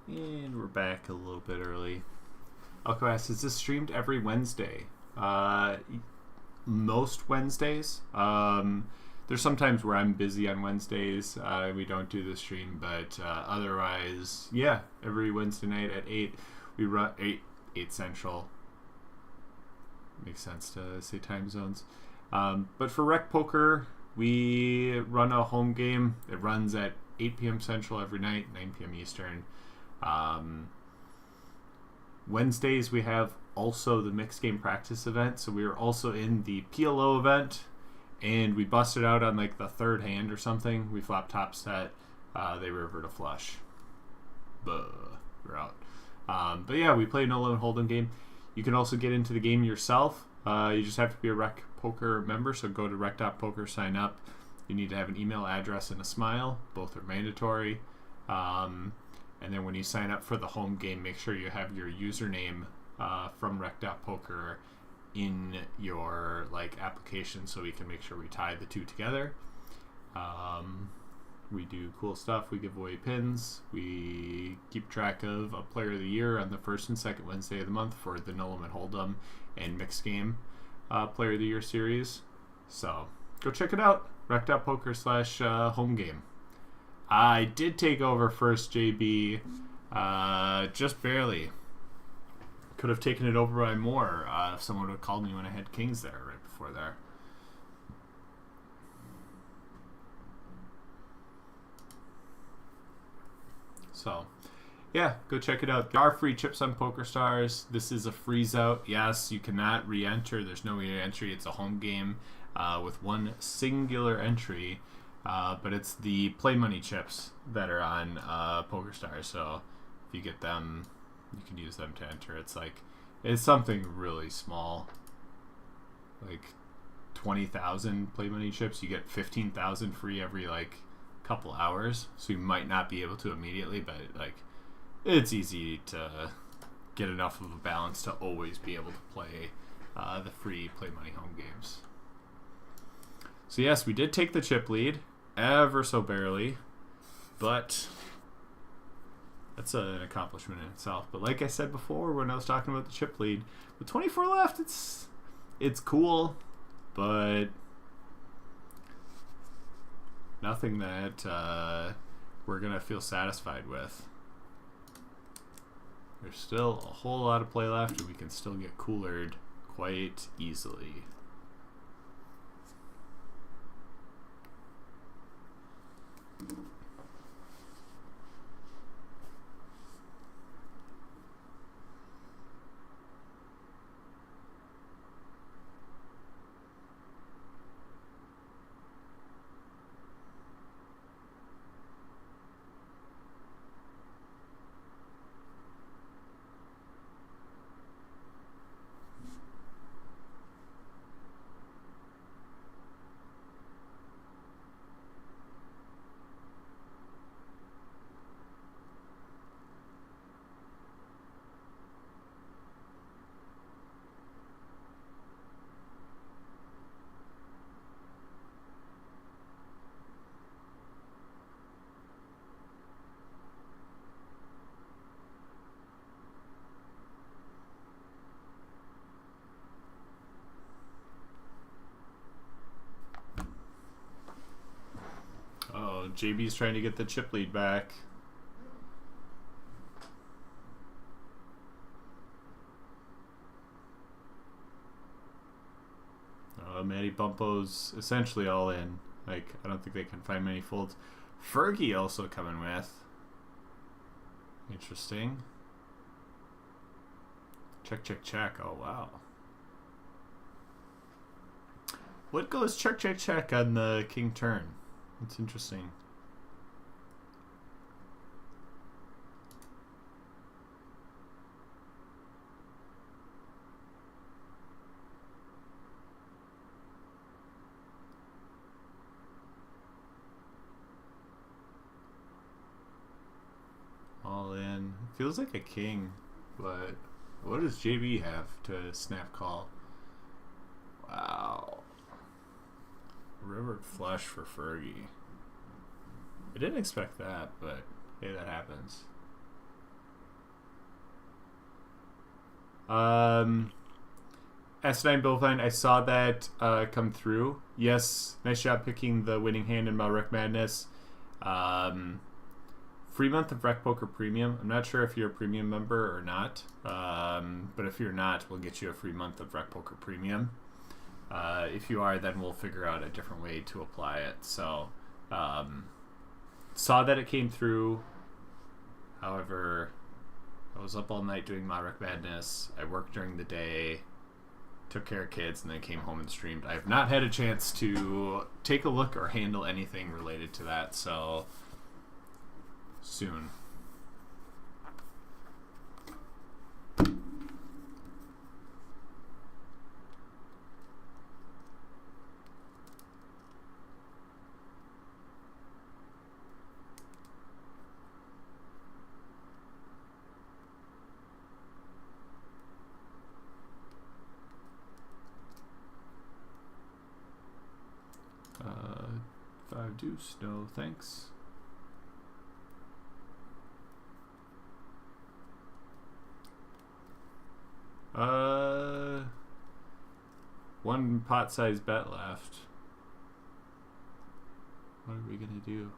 And we're back a little bit early. Elko asks, is this streamed every Wednesday? Most Wednesdays. There's sometimes where I'm busy on Wednesdays. We don't do the stream, but otherwise, yeah, every Wednesday night at 8. We run 8 Central. Makes sense to say time zones. But for Rec Poker, we run a home game. It runs at 8 p.m. Central every night, 9 p.m. Eastern. Wednesdays we have also the mixed game practice event, so we were also in the PLO event, and we busted out on like the third hand or something. We flop top set, they river to flush. We're out. But yeah, we play no limit hold'em game. You can also get into the game yourself. You just have to be a Rec Poker member, so go to Rec.Poker, sign up. You need to have an email address and a smile. Both are mandatory. And then when you sign up for the home game, make sure you have your username from Rec.Poker in your application, so we can make sure we tie the two together. We do cool stuff. We give away pins. We keep track of a player of the year on the first and second Wednesday of the month for the No Limit Hold'em and Mixed Game Player of the Year series. So go check it out. Rec.Poker/home game. I did take over first, JB, just barely. Could have taken it over by more if someone would have called me when I had kings there right before there. So, yeah, go check it out. There are free chips on PokerStars. This is a freeze out. Yes, you cannot re-enter. There's no re-entry. It's a home game with one singular entry. But it's the play money chips that are on PokerStars. So if you get them, you can use them to enter. It's something really small, like 20,000 play money chips. You get 15,000 free every couple hours. So you might not be able to immediately, but it's easy to get enough of a balance to always be able to play the free play money home games. So yes, we did take the chip lead. Ever so barely, but that's an accomplishment in itself. But like I said before when I was talking about the chip lead, with 24 left, it's cool, but nothing that we're gonna feel satisfied with. There's still a whole lot of play left, and we can still get coolered quite easily. JB's trying to get the chip lead back. Matty Bumpo's essentially all in. I don't think they can find many folds. Fergie also coming with. Interesting. Check, check, check. Oh, wow. What goes check, check, check on the king turn? That's interesting. All in. Feels like a king, but what does JB have to snap call? Wow. River flush for Fergie. I didn't expect that, but hey, that happens. S9 Bovine, I saw that come through. Yes, nice job picking the winning hand in my Rec Madness. Free month of Rec.Poker Premium. I'm not sure if you're a premium member or not, but if you're not, we'll get you a free month of Rec.Poker Premium. If you are, then we'll figure out a different way to apply it. So, saw that it came through. However, I was up all night doing my Rec Madness. I worked during the day, took care of kids, and then came home and streamed. I have not had a chance to take a look or handle anything related to that, so soon. Five deuce, no thanks. One pot-sized bet left. What are we gonna do?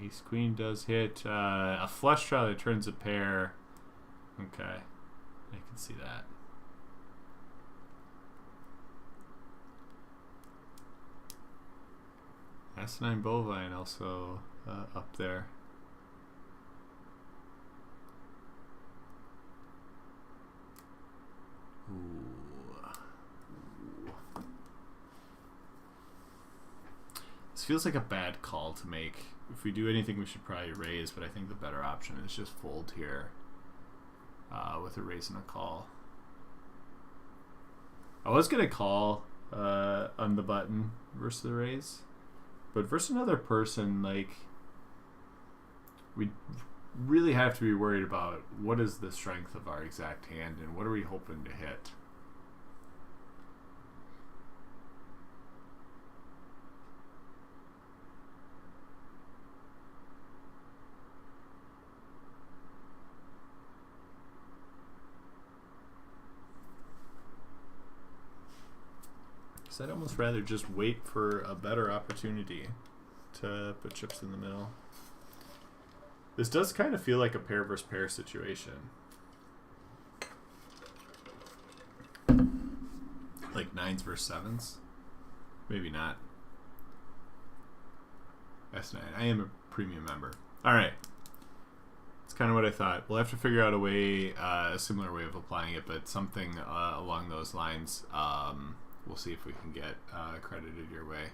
Ace queen does hit a flush draw that turns a pair. Okay, I can see that. S9 Bovine also up there. Ooh. This feels like a bad call to make. If we do anything, we should probably raise, but I think the better option is just fold here with a raise and a call. I was going to call on the button versus the raise, but versus another person, like, we really have to be worried about what is the strength of our exact hand and what are we hoping to hit. I'd almost rather just wait for a better opportunity to put chips in the middle. This does kind of feel like a pair versus pair situation. Like 9s versus 7s? Maybe not. S9. I am a premium member. Alright. That's kind of what I thought. We'll have to figure out a way, a similar way of applying it, but something along those lines. We'll see if we can get credited your way.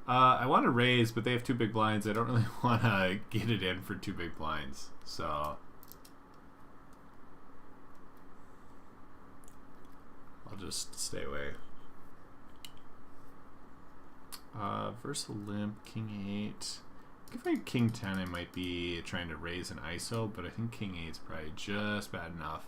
I want to raise, but they have 2 big blinds. I don't really want to get it in for 2 big blinds. So I'll just stay away. Versus limp, king 8. If I had king 10, I might be trying to raise an ISO, but I think king 8 is probably just bad enough.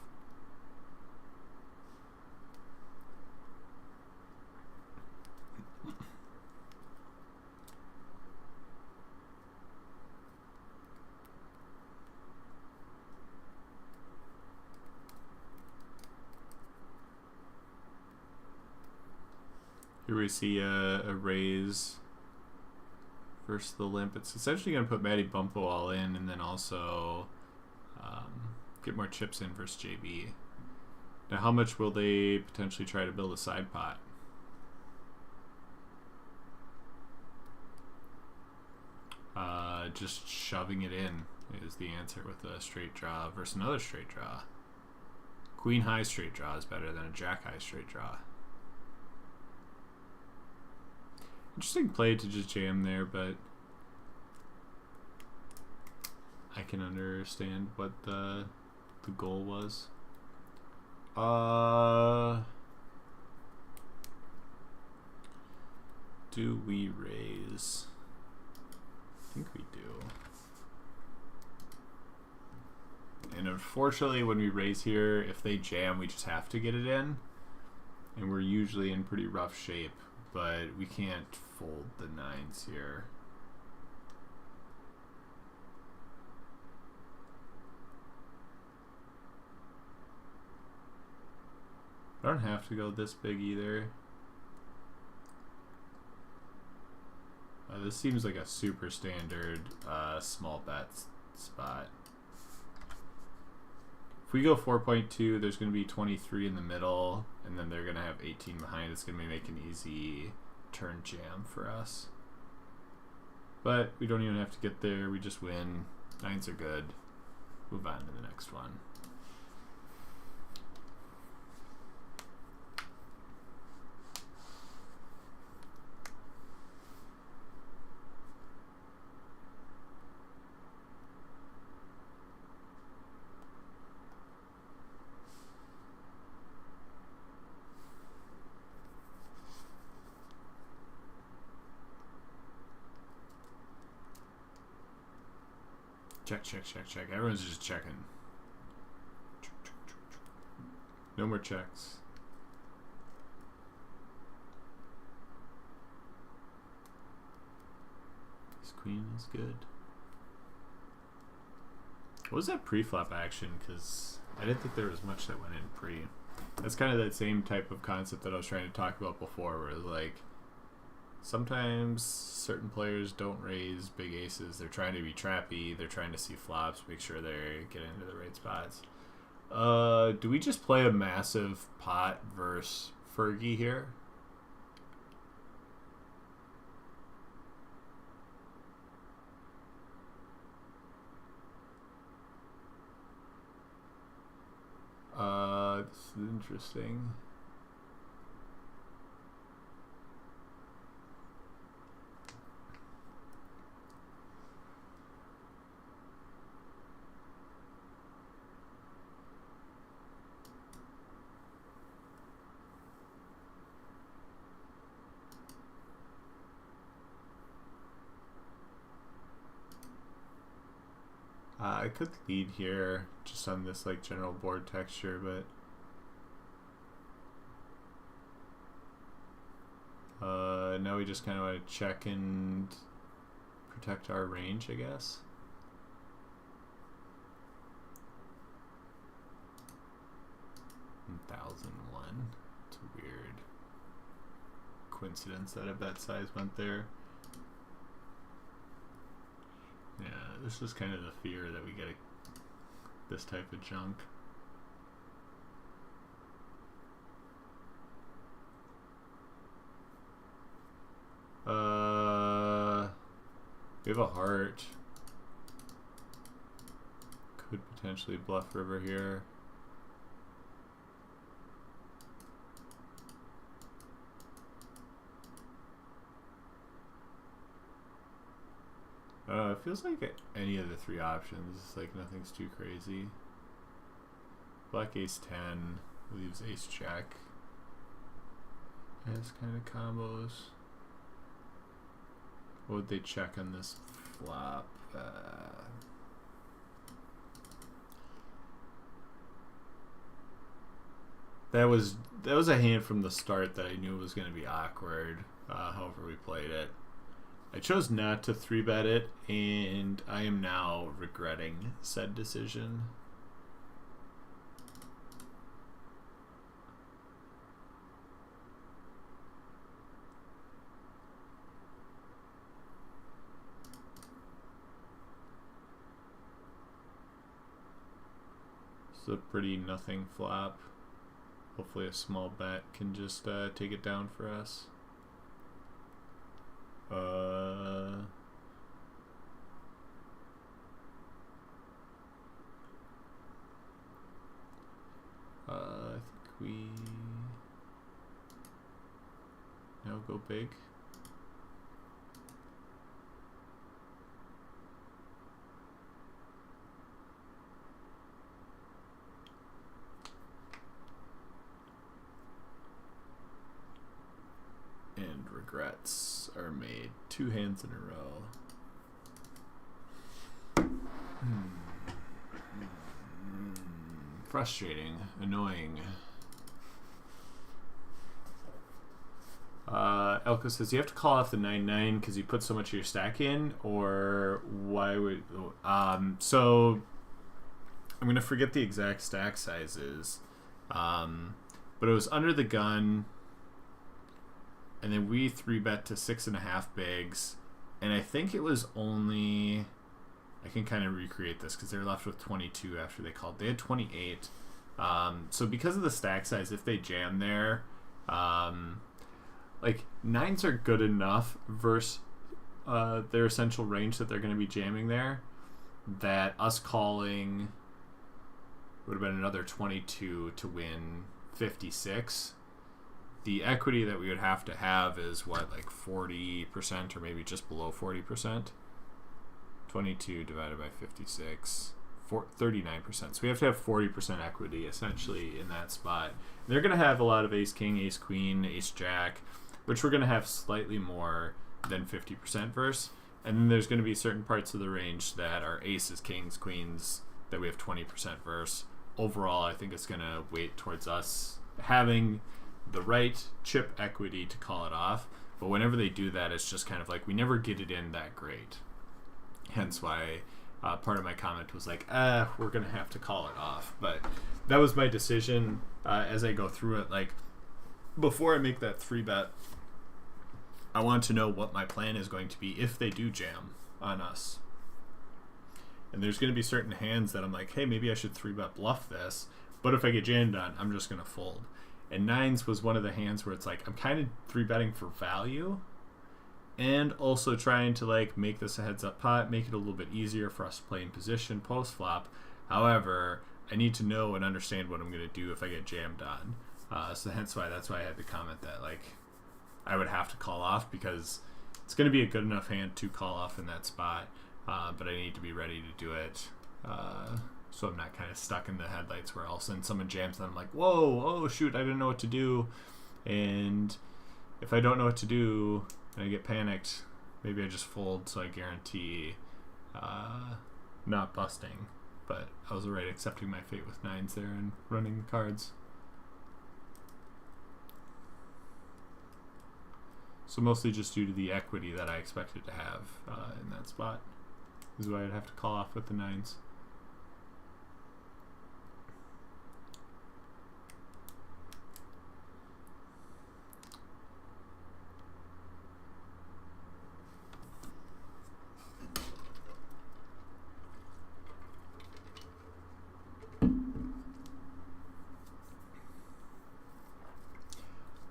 Here we see a raise versus the limp. It's essentially going to put Matty Bumpo all in and then also get more chips in versus JB. Now how much will they potentially try to build a side pot? Just shoving it in is the answer with a straight draw versus another straight draw. Queen high straight draw is better than a jack high straight draw. Interesting play to just jam there, but I can understand what the goal was. Do we raise? I think we do. And unfortunately, when we raise here, if they jam, we just have to get it in. And we're usually in pretty rough shape, but we can't fold the nines here. I don't have to go this big either. This seems like a super standard small bet spot. If we go 4.2, there's going to be 23 in the middle, and then they're going to have 18 behind. It's going to make an easy turn jam for us. But we don't even have to get there. We just win. Nines are good. Move on to the next one. Check, check, check, check. Everyone's just checking. No more checks. This queen is good. What was that pre-flop action? Because I didn't think there was much that went in pre. That's kind of that same type of concept that I was trying to talk about before, where it's like sometimes certain players don't raise big aces. They're trying to be trappy. They're trying to see flops, make sure they get into the right spots. Do we just play a massive pot versus Fergie here? This is interesting. I could lead here just on this like general board texture, but now we just kind of want to check and protect our range, I guess. $1,001. It's a weird coincidence that a bet size went there. Yeah, this is kind of the fear that we get this type of junk. We have a heart. Could potentially bluff river here. It feels like any of the three options. Like nothing's too crazy. Black ace 10 leaves ace jack. Has kind of combos. What would they check on this flop? That was a hand from the start that I knew was going to be awkward. However we played it. I chose not to 3-bet it, and I am now regretting said decision. It's a pretty nothing flop. Hopefully a small bet can just take it down for us. I think we now go big. And regrets are made 2 hands in a row. Frustrating, annoying. Elko says you have to call off the 9-9 because you put so much of your stack in, or why would... so I'm going to forget the exact stack sizes, but it was under the gun, and then we 3-bet to 6.5 bigs, and I think it was only... I can kind of recreate this because they were left with 22 after they called. They had 28. So because of the stack size, if they jam there, like 9s are good enough versus their essential range that they're going to be jamming there, that us calling would have been another 22 to win 56. The equity that we would have to have is what, like 40% or maybe just below 40%. 22 divided by 56, 39%. So we have to have 40% equity essentially in that spot. They're going to have a lot of ace king, ace queen, ace jack, which we're going to have slightly more than 50% versus. And then there's going to be certain parts of the range that are aces, kings, queens that we have 20% versus. Overall, I think it's going to weight towards us having the right chip equity to call it off. But whenever they do that, it's just kind of like we never get it in that great. Hence why part of my comment was like, we're going to have to call it off. But that was my decision as I go through it. Like, before I make that 3-bet, I want to know what my plan is going to be if they do jam on us. And there's going to be certain hands that I'm like, hey, maybe I should 3-bet bluff this. But if I get jammed on, I'm just going to fold. And 9s was one of the hands where it's like, I'm kind of 3-betting for value. And also trying to like make this a heads up pot, make it a little bit easier for us to play in position post flop. However, I need to know and understand what I'm going to do if I get jammed on. So that's why I had to comment that like I would have to call off because it's going to be a good enough hand to call off in that spot. But I need to be ready to do it. So I'm not kind of stuck in the headlights where all of a sudden someone jams and I'm like, whoa, oh shoot, I didn't know what to do. And if I don't know what to do and I get panicked, maybe I just fold so I guarantee not busting. But I was already accepting my fate with 9s there and running the cards. So mostly just due to the equity that I expected to have in that spot is why I'd have to call off with the 9s.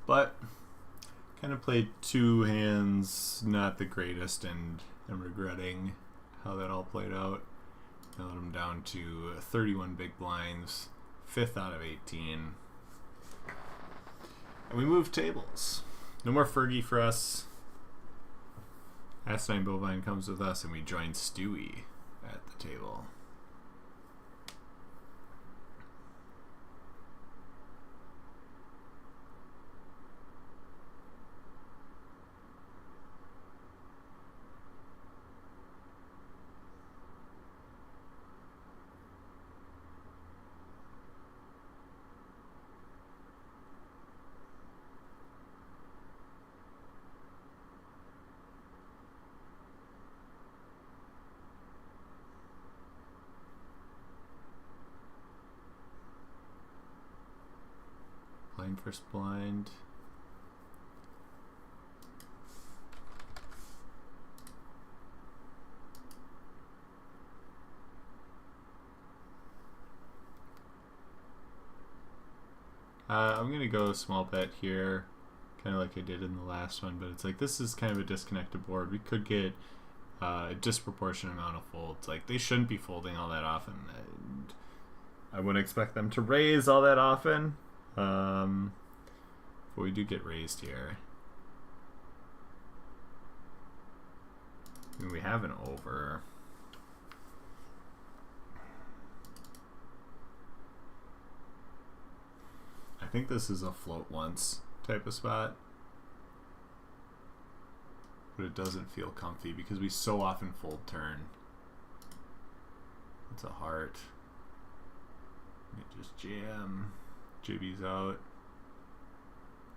But kind of played 2 hands, not the greatest, and I'm regretting how that all played out. I let them down to 31 big blinds, 5th out of 18. And we moved tables. No more Fergie for us. Asinine Bovine comes with us, and we join Stewie at the table. Playing first blind. I'm going to go small bet here, kind of like I did in the last one, but it's like this is kind of a disconnected board. We could get a disproportionate amount of folds. Like they shouldn't be folding all that often, and I wouldn't expect them to raise all that often. But we do get raised here. I mean, we have an over. I think this is a float once type of spot. But it doesn't feel comfy because we so often fold turn. It's a heart. Just jam. JB's out.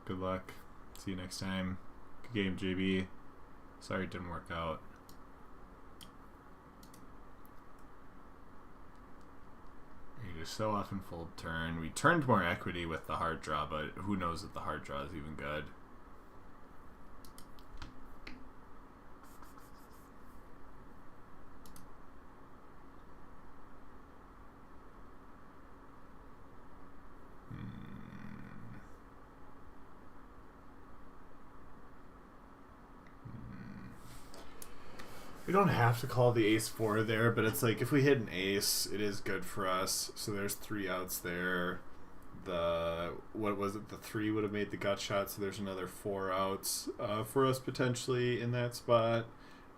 Good luck. See you next time. Good game, JB. Sorry it didn't work out. You just so often fold turn. We turned more equity with the hard draw, but who knows if the hard draw is even good. We don't have to call the ace-4 there, but it's like if we hit an ace, it is good for us. So there's 3 outs there. What was it? The 3 would have made the gut shot, so there's another 4 outs for us potentially in that spot.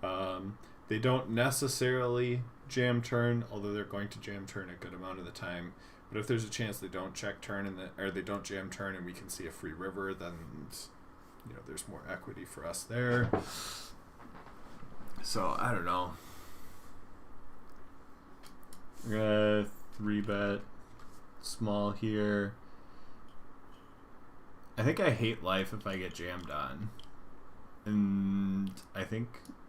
They don't necessarily jam turn, although they're going to jam turn a good amount of the time. But if there's a chance they don't check turn or they don't jam turn, and we can see a free river, then there's more equity for us there. So, I don't know. We're gonna 3-bet small here. I think I hate life if I get jammed on. And I think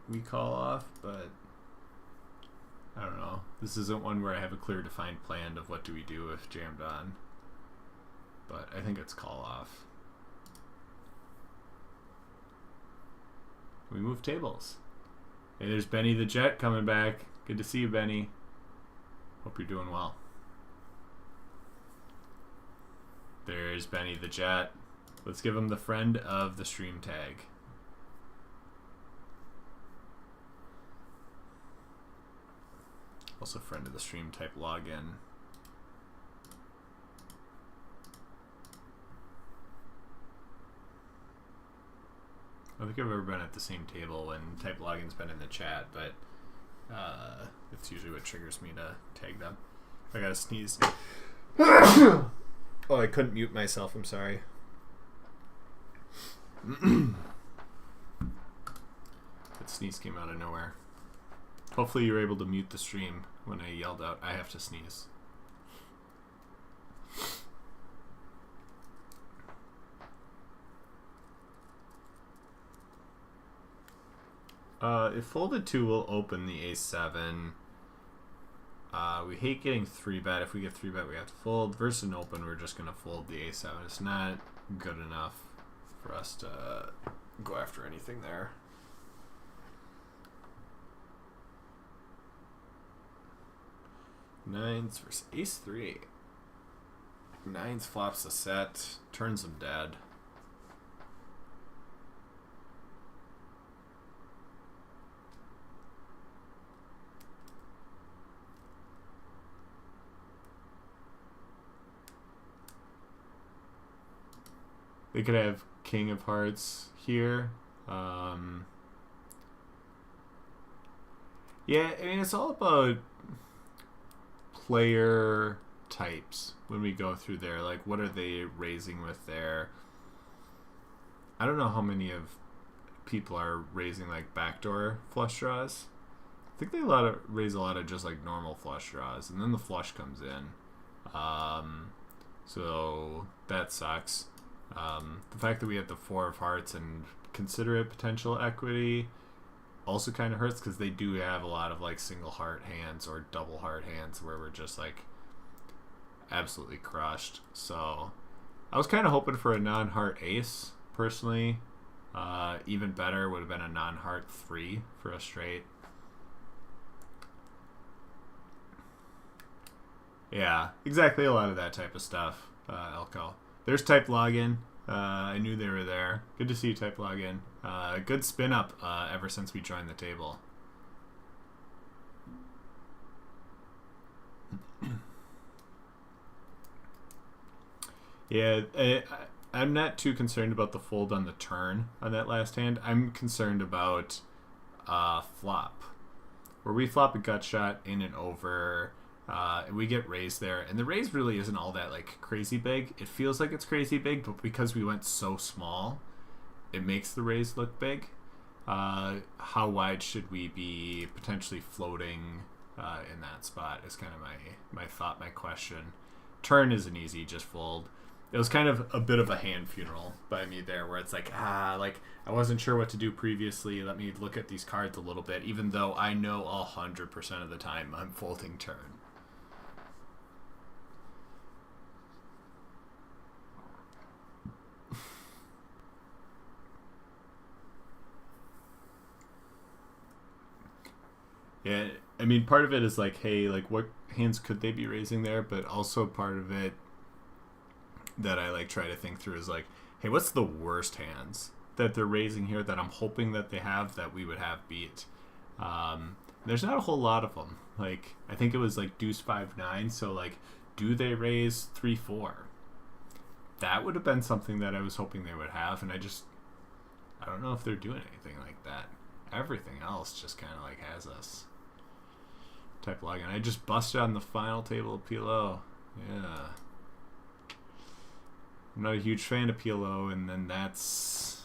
we call off, but I don't know. This isn't one where I have a clear defined plan of what do we do if jammed on. But I think it's call off. We move tables. Hey, there's Benny the Jet coming back. Good to see you, Benny. Hope you're doing well. There's Benny the Jet. Let's give him the friend of the stream tag. Also friend of the stream type login. I don't think I've ever been at the same table when type login's been in the chat, but it's usually what triggers me to tag them. I gotta sneeze. Oh, I couldn't mute myself. I'm sorry. That sneeze came out of nowhere. Hopefully you were able to mute the stream when I yelled out, I have to sneeze. If folded 2 will open the ace-7. We hate getting 3-bet. If we get 3-bet, we have to fold. Versus an open, we're just going to fold the ace-7. It's not good enough for us to go after anything there. Nines versus ace-3. Nines flops a set, turns them dead. They could have King of Hearts here. Yeah, I mean, it's all about player types when we go through there. Like, what are they raising with there? I don't know how many of people are raising, like, backdoor flush draws. I think they raise a lot of just, like, normal flush draws. And then the flush comes in. So that sucks. The fact that we have the 4 of hearts and consider it potential equity also kind of hurts because they do have a lot of like single heart hands or double heart hands where we're just like absolutely crushed. So I was kind of hoping for a non-heart ace personally. Even better would have been a non-heart 3 for a straight. Yeah, exactly, a lot of that type of stuff, Elko. There's type login. I knew they were there. Good to see you, type login. Good spin up ever since we joined the table. Yeah, I'm not too concerned about the fold on the turn on that last hand. I'm concerned about flop, where we flop a gut shot in and over. We get raised there, and the raise really isn't all that like crazy big. It feels like it's crazy big, but because we went so small, it makes the raise look big. How wide should we be potentially floating in that spot is kind of my thought, my question. Turn is an easy just fold. it was kind of a bit of a hand funeral by me there, where it's like, like I wasn't sure what to do previously. Let me look at these cards a little bit, even though I know 100% of the time I'm folding turn. Yeah, I mean, part of it is like, hey, like what hands could they be raising there? But also part of it that I like try to think through is like, hey, what's the worst hands that they're raising here that I'm hoping that they have that we would have beat? There's not a whole lot of them. Like, I think it was like deuce 5-9. So like, do they raise 3-4? That would have been something that I was hoping they would have, and I don't know if they're doing anything like that. Everything else just kind of like has us type login. I just busted on the final table of PLO. Yeah. I'm not a huge fan of PLO, and then it's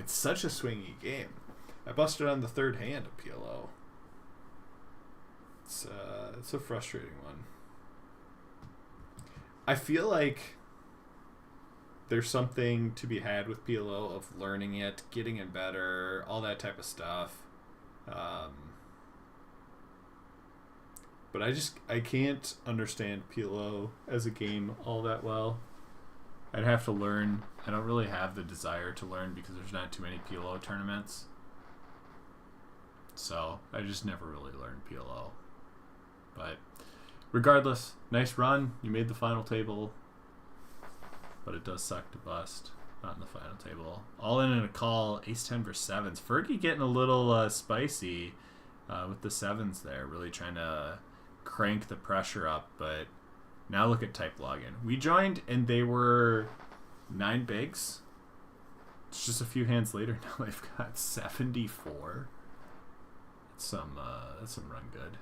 such a swingy game. I busted on the third hand of PLO. It's a frustrating one. I feel like there's something to be had with PLO of learning it, getting it better, all that type of stuff. But I can't understand PLO as a game all that well. I'd have to learn. I don't really have the desire to learn because there's not too many PLO tournaments. So I just never really learned PLO. But regardless, nice run. You made the final table. But it does suck to bust. Not in the final table. All in a call. Ace-10 versus 7s. Fergie getting a little spicy with the 7s there. Really trying to crank the pressure up. But now look at type login. We joined and they were 9 bigs. It's just a few hands later. Now they've got 74. That's some run good.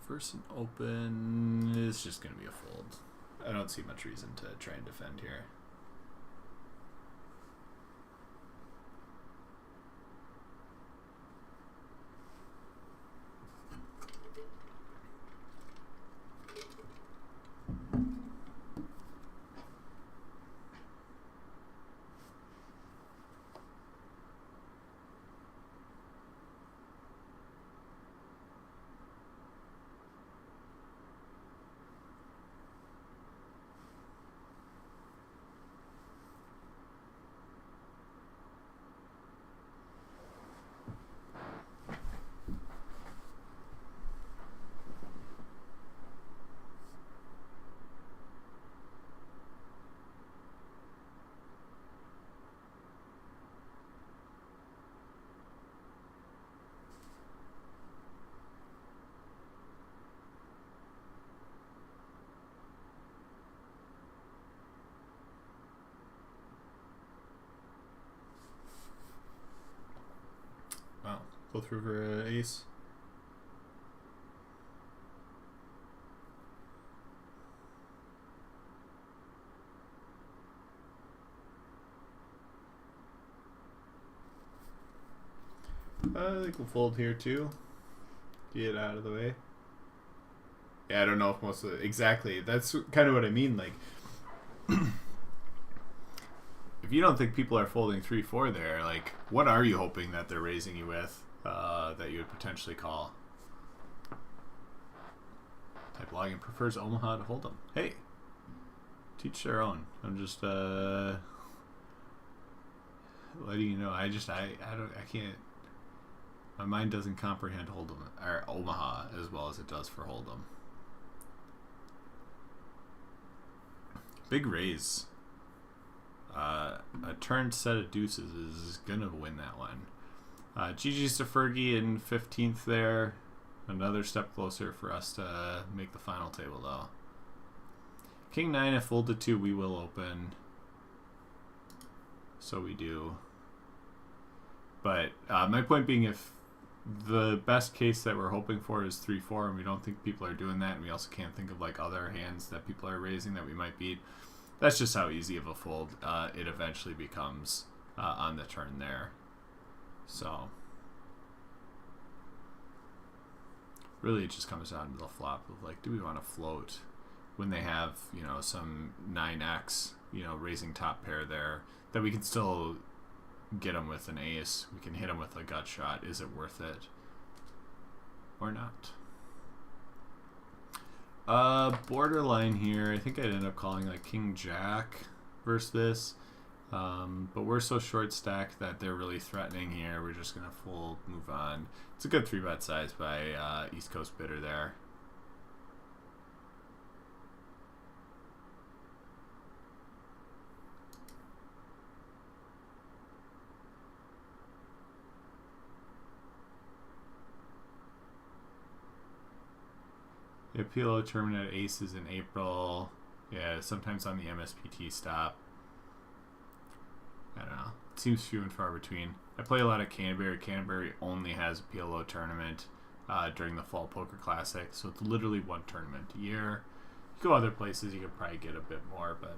First and open is just going to be a fold. I don't see much reason to try and defend here. Go through for ace. I think we'll fold here too. Get out of the way. Yeah, I don't know if most of exactly. That's kind of what I mean. Like, if you don't think people are folding 3-4 there, like, what are you hoping that they're raising you with? That you would potentially call. Type login prefers Omaha to hold them. Hey, teach their own. I'm just letting you know. I can't. My mind doesn't comprehend Hold'em or Omaha as well as it does for Hold'em. Big raise. A turned set of deuces is gonna win that one. GG's to Fergie in 15th there. Another step closer for us to make the final table though. King 9 if folded 2 we will open. So we do. But my point being, if the best case that we're hoping for is 3-4 and we don't think people are doing that, and we also can't think of like other hands that people are raising that we might beat, that's just how easy of a fold it eventually becomes. on the turn there. So really, it just comes down to the flop of like, do we want to float when they have, you know, some 9x, you know, raising top pair there that we can still get them with an ace. We can hit them with a gut shot. Is it worth it or not? Borderline here. I think I'd end up calling like King Jack versus this. But we're so short stacked that they're really threatening here. We're just going to fold, move on. It's a good 3-bet size by East Coast Bidder there. The PLO tournament at Aces in April. Yeah, sometimes on the MSPT stop. I don't know. It seems few and far between. I play a lot of Canterbury. Canterbury only has a PLO tournament during the Fall Poker Classic, so it's literally one tournament a year. You go other places, you could probably get a bit more, but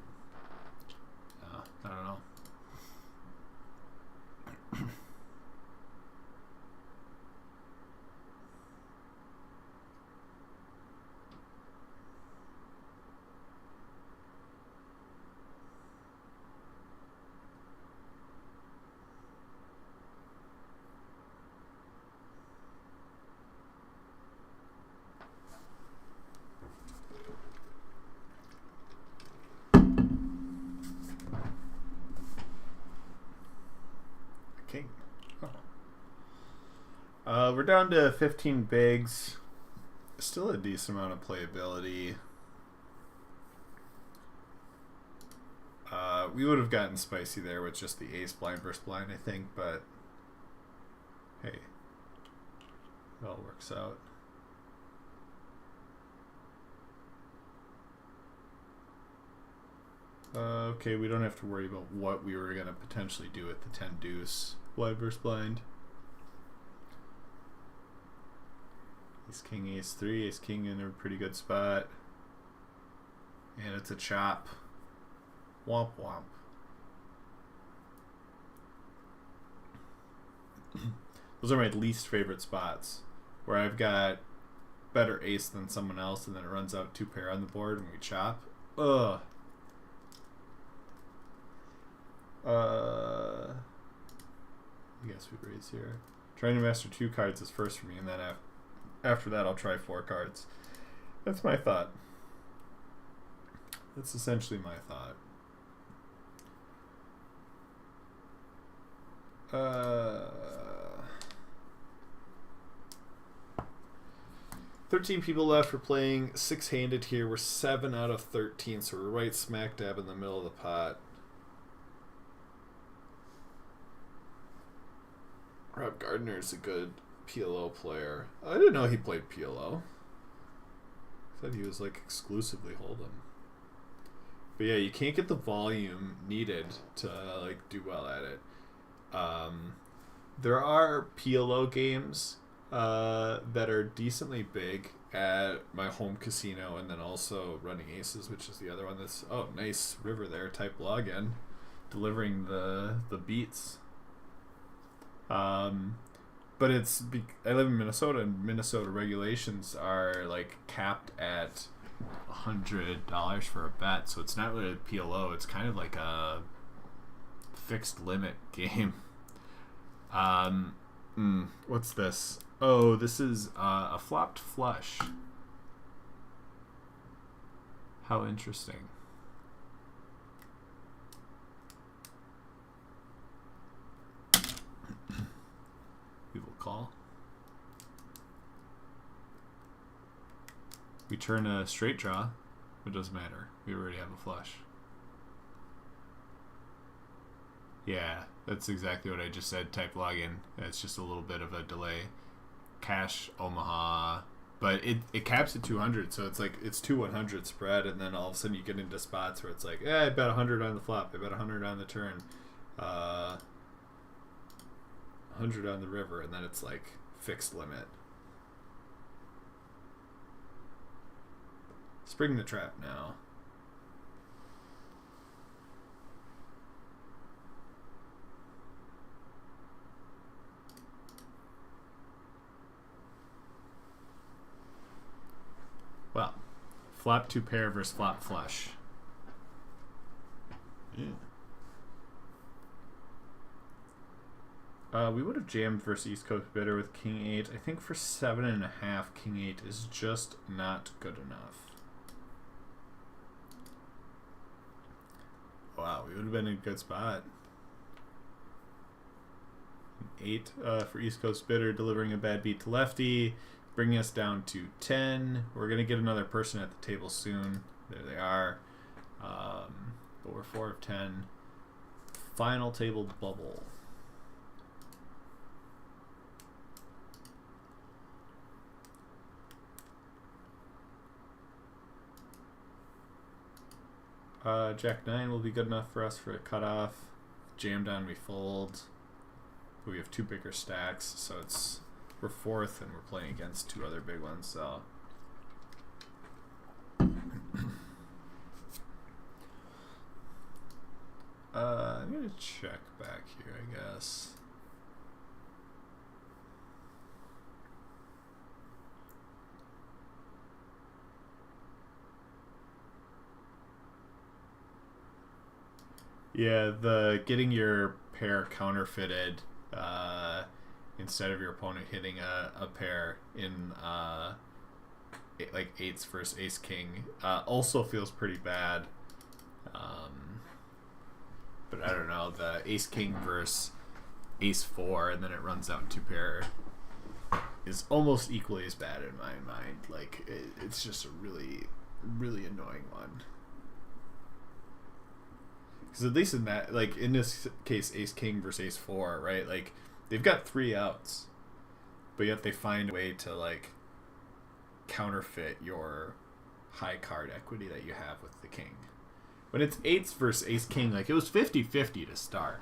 I don't know. King. Oh. We're down to 15 bigs. Still a decent amount of playability. We would have gotten spicy there with just the ace blind versus blind, I think, but hey, it all works out. Okay, we don't have to worry about what we were going to potentially do with the 10 deuce. Blind versus blind. Ace king, ace 3, ace king in a pretty good spot. And it's a chop. Womp womp. Those are my least favorite spots, where I've got better ace than someone else and then it runs out 2 pair on the board and we chop. Ugh. I guess we raise here. Trying to master 2 cards is first for me, and then after that I'll try 4 cards. That's my thought. That's essentially my thought. 13 people left. We're playing 6-handed here. We're 7 out of 13, so we're right smack dab in the middle of the pot. Rob Gardner is a good PLO player. I didn't know he played PLO. I thought he was like exclusively Hold'em. But yeah, you can't get the volume needed to like do well at it. There are PLO games that are decently big at my home casino, and then also Running Aces, which is the other one that's nice river there type login, delivering the beats. But I live in Minnesota, and Minnesota regulations are like capped at $100 for a bet, so it's not really a PLO. It's kind of like a fixed limit game. What's this? Oh, this is a flopped flush. How interesting. We will call. We turn a straight draw. It doesn't matter. We already have a flush. Yeah, that's exactly what I just said. Type login. It's just a little bit of a delay. Cash Omaha, but it caps at 200, so it's like it's 2-100 spread, and then all of a sudden you get into spots where it's like, I bet 100 on the flop, I bet 100 on the turn, 100 on the river, and then it's like fixed limit. Spring the trap now. Well, flop 2 pair versus flop flush. Yeah. We would have jammed versus East Coast Bidder with King 8. I think for 7.5, King 8 is just not good enough. Wow, we would have been in a good spot. 8 for East Coast Bidder, delivering a bad beat to lefty, bringing us down to 10. We're going to get another person at the table soon. There they are. But we're 4 of 10. Final table bubble. Jack 9 will be good enough for us for a cutoff. Jam down, we fold. We have 2 bigger stacks, so we're 4th and we're playing against 2 other big ones. So I'm gonna check back here, I guess. Yeah, the getting your pair counterfeited instead of your opponent hitting a pair in like 8s versus ace king also feels pretty bad. But I don't know, the ace king versus ace 4 and then it runs out in 2 pair is almost equally as bad in my mind. Like it's just a really, really annoying one. Because at least in that, like in this case, ace king versus ace 4, right? Like they've got 3 outs, but yet they find a way to like counterfeit your high card equity that you have with the king. When it's 8s versus ace king, like it was 50-50 to start.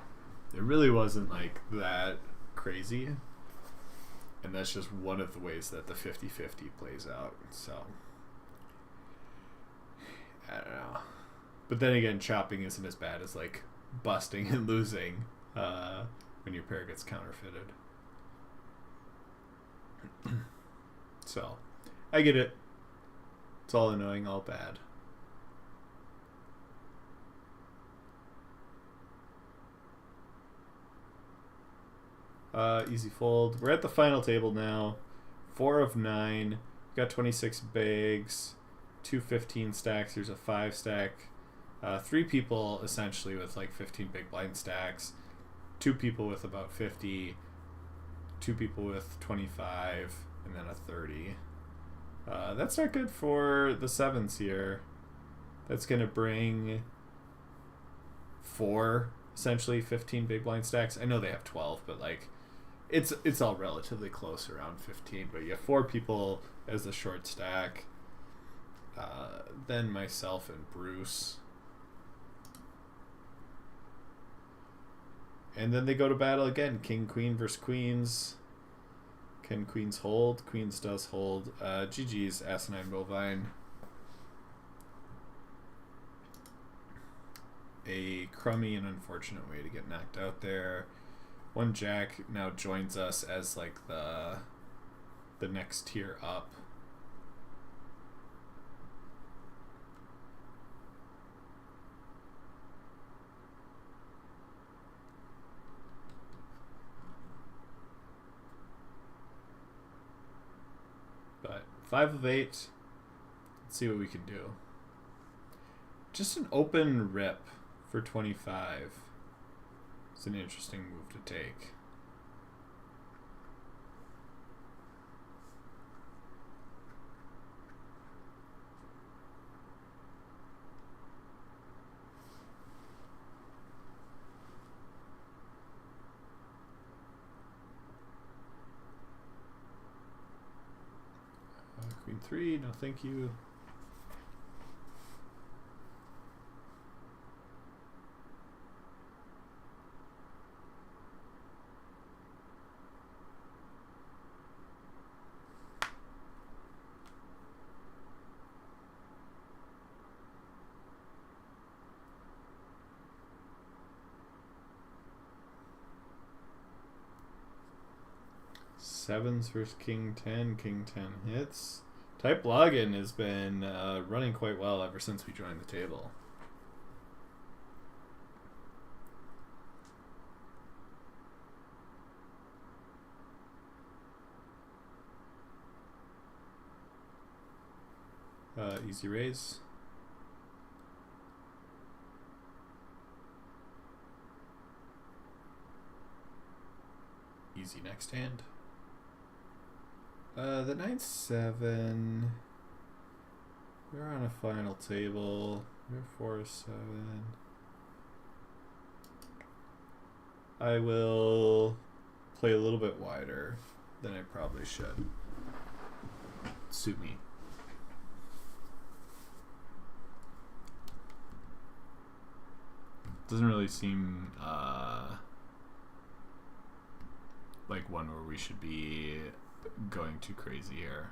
It really wasn't like that crazy. And that's just one of the ways that the 50-50 plays out. So I don't know. But then again, chopping isn't as bad as like busting and losing when your pair gets counterfeited. So I get it. It's all annoying, all bad. Easy fold. We're at the final table now. 4 of 9. We've got 26 bags. 2 15 stacks. There's a 5 stack. 3 people essentially with like 15 big blind stacks. 2 people with about 50. 2 people with 25. And then a 30. That's not good for the 7s here. That's going to bring 4, essentially 15 big blind stacks. I know they have 12, but like it's all relatively close, around 15. But you have 4 people as the short stack. Then myself and Bruce. And then they go to battle again. King, queen versus queens. Can queens hold? Queens does hold. GG's, asinine bovine. A crummy and unfortunate way to get knocked out there. 1 jack now joins us as like the next tier up. But 5 of 8. Let's see what we can do. Just an open rip for 25. It's an interesting move to take. Queen 3, no thank you. Sevens versus King 10. King 10 hits. Type login has been running quite well ever since we joined the table. Easy raise. Easy next hand. The 9-7. We're on a final table. We're 4-7. I will play a little bit wider than I probably should. Suit me. Doesn't really seem like one where we should be going too crazy here.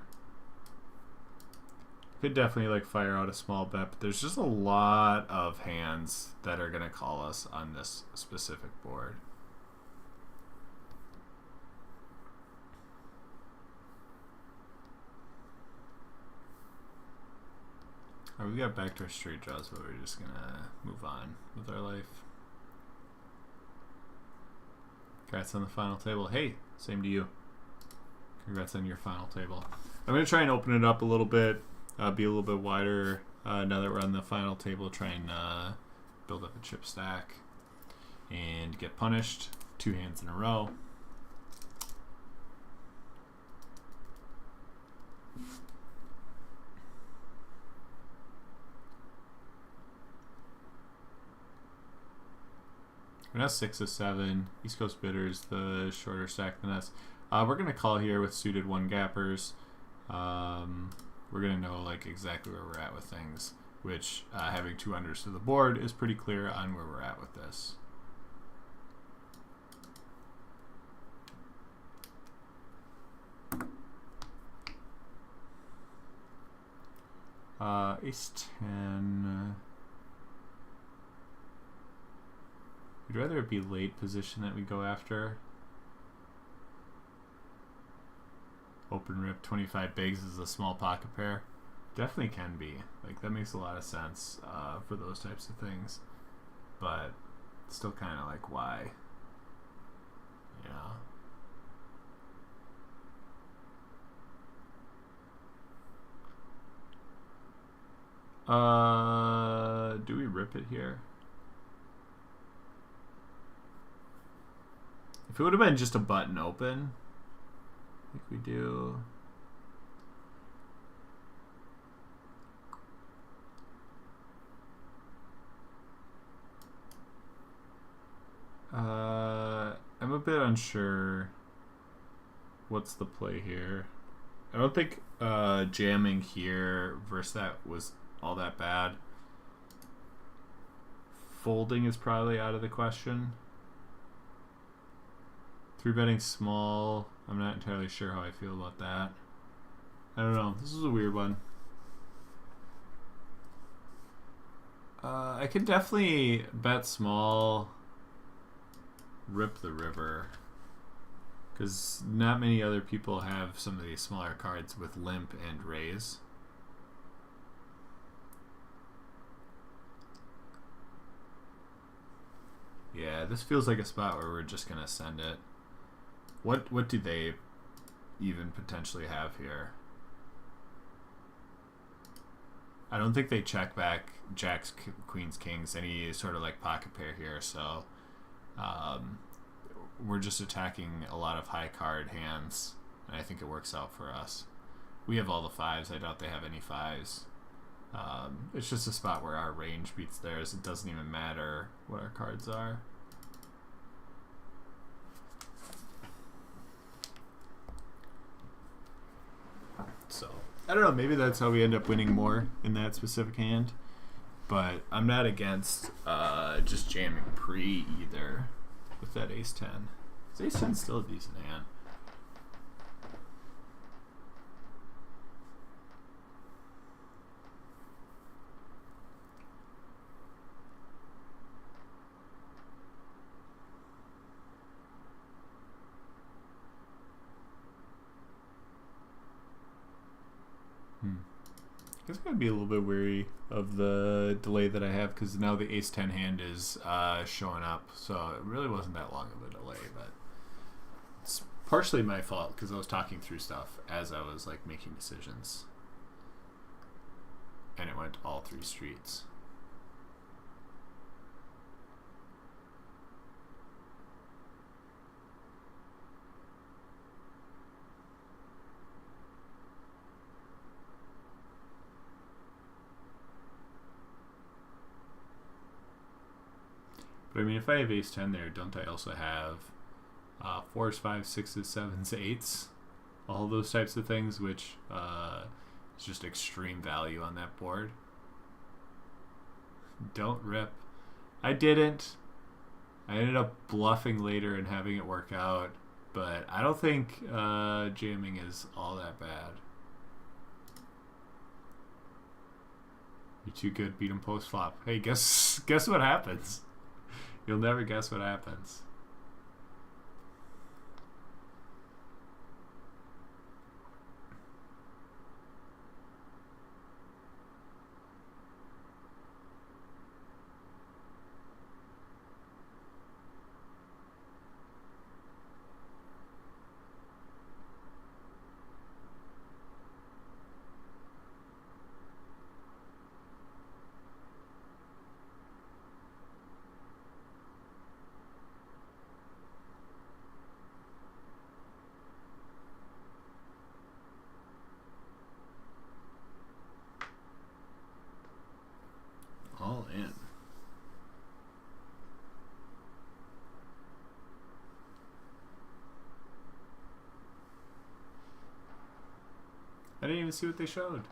Could definitely like fire out a small bet, but there's just a lot of hands that are gonna call us on this specific board. Alright, we got backdoor straight draws, but we're just gonna move on with our life. Congrats on the final table. Hey, same to you. Congrats on your final table. I'm going to try and open it up a little bit, be a little bit wider now that we're on the final table, try and build up a chip stack and get punished 2 hands in a row. We're now 6-7. East Coast Bitters, the shorter stack than us. We're gonna call here with suited 1-gappers. We're gonna know like exactly where we're at with things, which having 2 unders to the board is pretty clear on where we're at with this. Ace-10. We'd rather it be late position that we go after. Open rip 25 bigs is a small pocket pair. Definitely can be. Like that makes a lot of sense for those types of things. But still kind of like why? Yeah. Do we rip it here? If it would have been just a button open, I think we do. I'm a bit unsure what's the play here. I don't think jamming here versus that was all that bad. Folding is probably out of the question. 3-betting small, I'm not entirely sure how I feel about that. I don't know. This is a weird one. I can definitely bet small, rip the river, because not many other people have some of these smaller cards with limp and raise. Yeah, this feels like a spot where we're just gonna send it. What do they even potentially have here? I don't think they check back jacks, queens, kings, any sort of like pocket pair here, so we're just attacking a lot of high card hands, and I think it works out for us. We have all the 5s. I doubt they have any 5s. It's just a spot where our range beats theirs. It doesn't even matter what our cards are. So, I don't know, maybe that's how we end up winning more in that specific hand. But I'm not against just jamming pre either with that ace-10. Ace-10's still a decent hand. guess I'm going to be a little bit wary of the delay that I have because now the ace-10 hand is showing up. So it really wasn't that long of a delay, but it's partially my fault because I was talking through stuff as I was like making decisions. And it went all 3 streets. But I mean, if I have ace-10 there, don't I also have 4s, 5s, 6s, 7s, 8s? All those types of things, which is just extreme value on that board. Don't rip. I didn't. I ended up bluffing later and having it work out, but I don't think jamming is all that bad. You're too good, beat him post flop. Hey, guess what happens? You'll never guess what happens. All in. I didn't even see what they showed.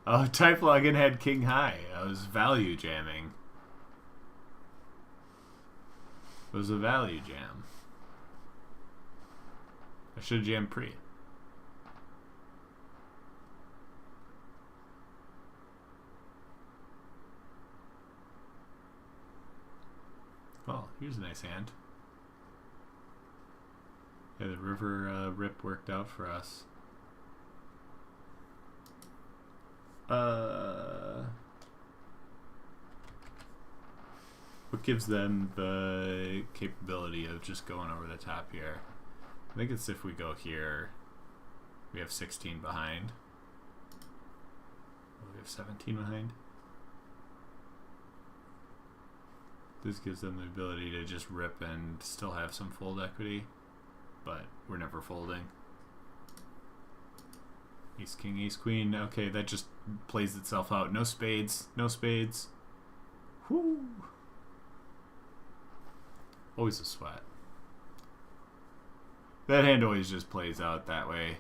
Oh, type login had king high. I was value jamming. It was a value jam. I should have jammed pre. Well, here's a nice hand. Yeah, the river rip worked out for us. What gives them the capability of just going over the top here? I think it's if we go here, we have 16 behind. We have 17 behind. This gives them the ability to just rip and still have some fold equity, but we're never folding. Ace king, ace queen. Okay, that just plays itself out. No spades, no spades. Whoo! Always a sweat. That hand always just plays out that way.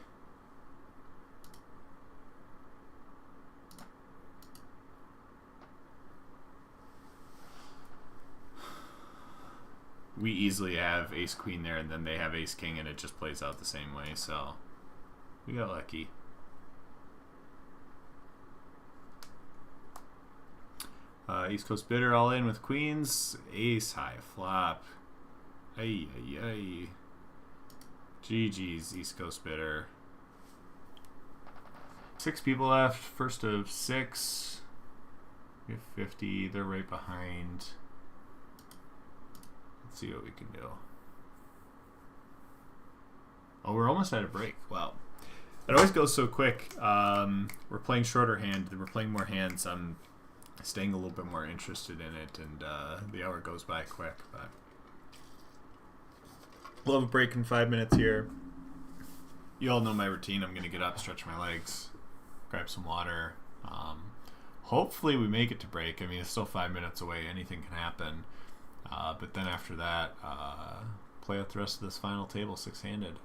We easily have ace queen there, and then they have ace king, and it just plays out the same way, so we got lucky. East Coast bidder all in with queens. Ace high flop. Ay, ay, ay. GG's, East Coast bidder. 6 people left. First of 6. We have 50. They're right behind. Let's see what we can do. Oh, we're almost at a break. Wow. It always goes so quick. We're playing shorter hand. We're playing more hands. I'm staying a little bit more interested in it, and the hour goes by quick. But we'll have a break in 5 minutes here. You all know my routine. I'm going to get up, stretch my legs, grab some water. Hopefully we make it to break. I mean, it's still 5 minutes away. Anything can happen. But then after that, play out the rest of this final table 6-handed.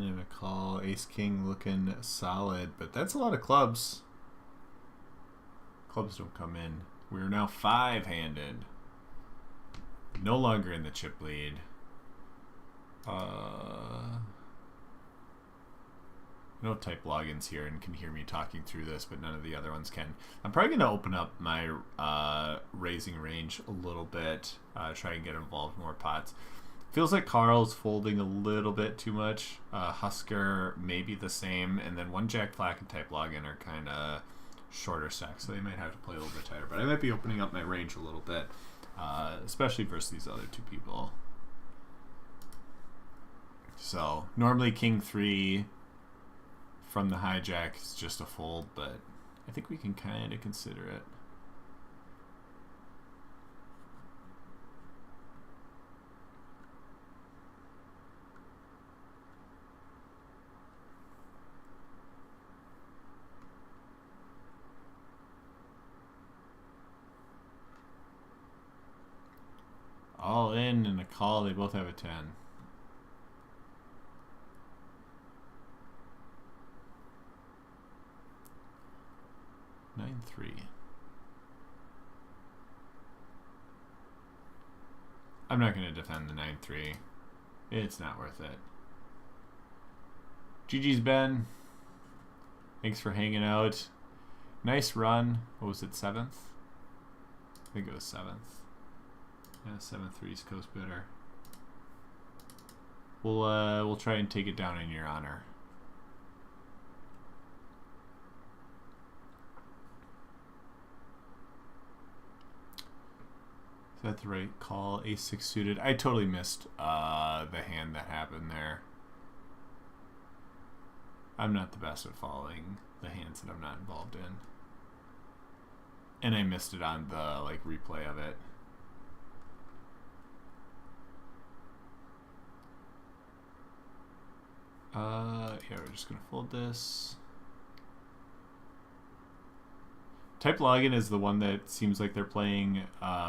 in and a call. Ace king looking solid, but that's a lot of clubs. Clubs don't come in. We're now 5-handed. No longer in the chip lead. No type logins here and can hear me talking through this, but none of the other ones can. I'm probably going to open up my raising range a little bit, try and get involved in more pots. Feels like Carl's folding a little bit too much. Husker maybe the same, and then 1 Jack Flack and type login are kind of shorter stacks, so they might have to play a little bit tighter. But I might be opening up my range a little bit, especially versus these other two people. So normally King 3 from the hijack is just a fold, but I think we can kind of consider it. All in and a call, they both have a 10. Nine three. I'm not going to defend the 9-3. It's not worth it. GG's Ben. Thanks for hanging out. Nice run. What was it, 7th? I think it was 7th. Yeah, 7-3 East Coast bidder. We'll try and take it down in your honor. Is that the right call? Ace-6 suited. I totally missed the hand that happened there. I'm not the best at following the hands that I'm not involved in. And I missed it on the replay of it. Yeah, we're just gonna fold this. Type login is the one that seems like they're playing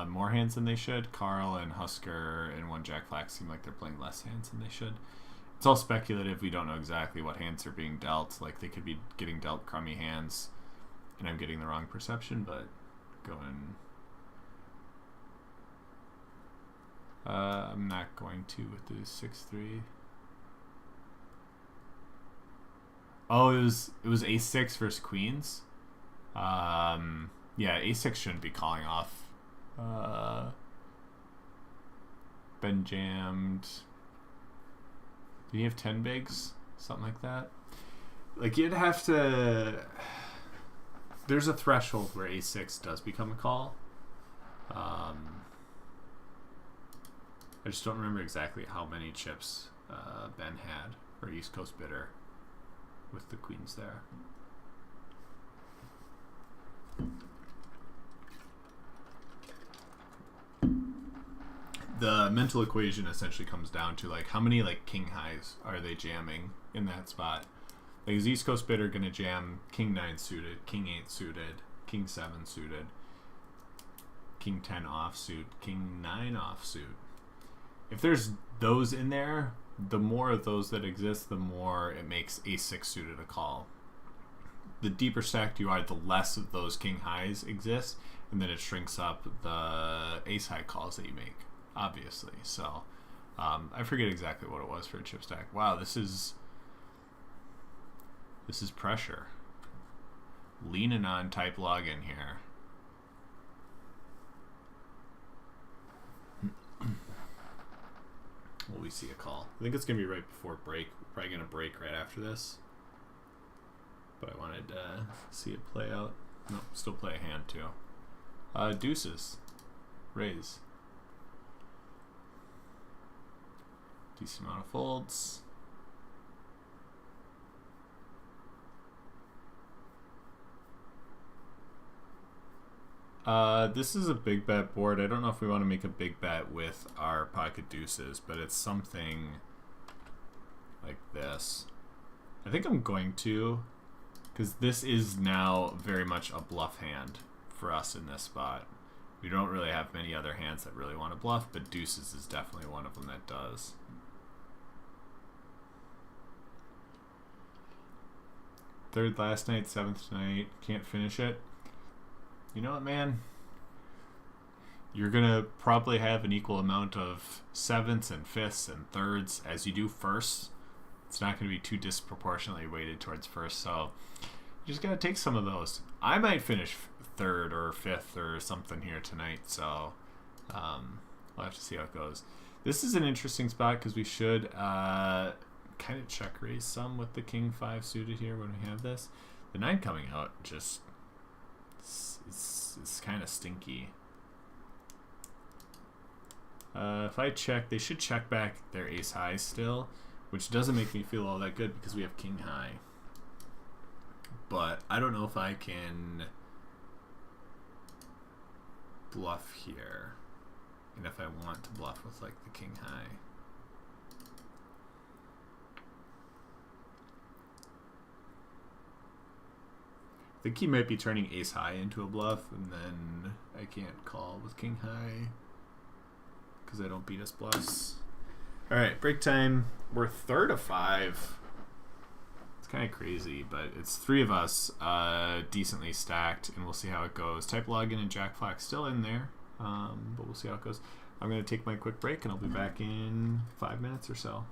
more hands than they should. Carl and Husker and 1 Jack Flack seem like they're playing less hands than they should. It's all speculative. We don't know exactly what hands are being dealt. Like, they could be getting dealt crummy hands, and I'm getting the wrong perception, but going... I'm not going to with the 6-3. Oh, it was Ace-6 versus Queens? Yeah, Ace-6 shouldn't be calling off. Ben jammed. Did he have 10 bigs? Something like that? Like, you'd have to... There's a threshold where Ace-6 does become a call. I just don't remember exactly how many chips Ben had for East Coast bidder with the queens there. The mental equation essentially comes down to how many king highs are they jamming in that spot? Like, is East Coast bidder gonna jam King 9 suited, King 8 suited, King 7 suited, King 10 offsuit, King 9 offsuit? If there's those in there, the more of those that exist, the more it makes Ace-6 suited a call. The deeper stacked you are, the less of those king highs exist, and then it shrinks up the ace high calls that you make, obviously. So I forget exactly what it was for a chip stack. Wow, this is pressure. Leaning on type login here. Will we see a call? I think it's gonna be right before break. We're probably gonna break right after this. But I wanted to see it play out. No, still play a hand too. Deuces. Raise. Decent amount of folds. This is a big bet board. I don't know if we want to make a big bet with our pocket deuces, but it's something like this. I think I'm going to, because this is now very much a bluff hand for us in this spot. We don't really have many other hands that really want to bluff, but deuces is definitely one of them that does. Third last night, seventh tonight. Can't finish it. You know what, man? You're gonna probably have an equal amount of sevenths and fifths and thirds as you do firsts. It's not going to be too disproportionately weighted towards first, so you just gotta take some of those. I might finish third or fifth or something here tonight, so we'll have to see how it goes. This is an interesting spot because we should kind of check raise some with the king 5 suited here when we have this. The 9 coming out just it's kind of stinky. If I check, they should check back their ace high still, which doesn't make me feel all that good because we have king high. But I don't know if I can bluff here, and if I want to bluff with like the king high. I think he might be turning ace high into a bluff, and then I can't call with king high because I don't beat his bluffs. All right, break time. We're third of 5. It's kind of crazy, but it's 3 of us decently stacked, and we'll see how it goes. Type login and Jack Flack still in there, but we'll see how it goes. I'm going to take my quick break, and I'll be back in 5 minutes or so.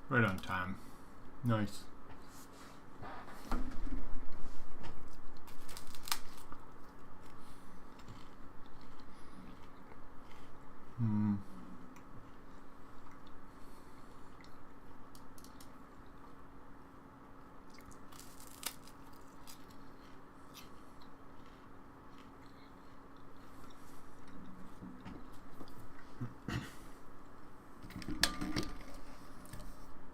Right on time. Nice.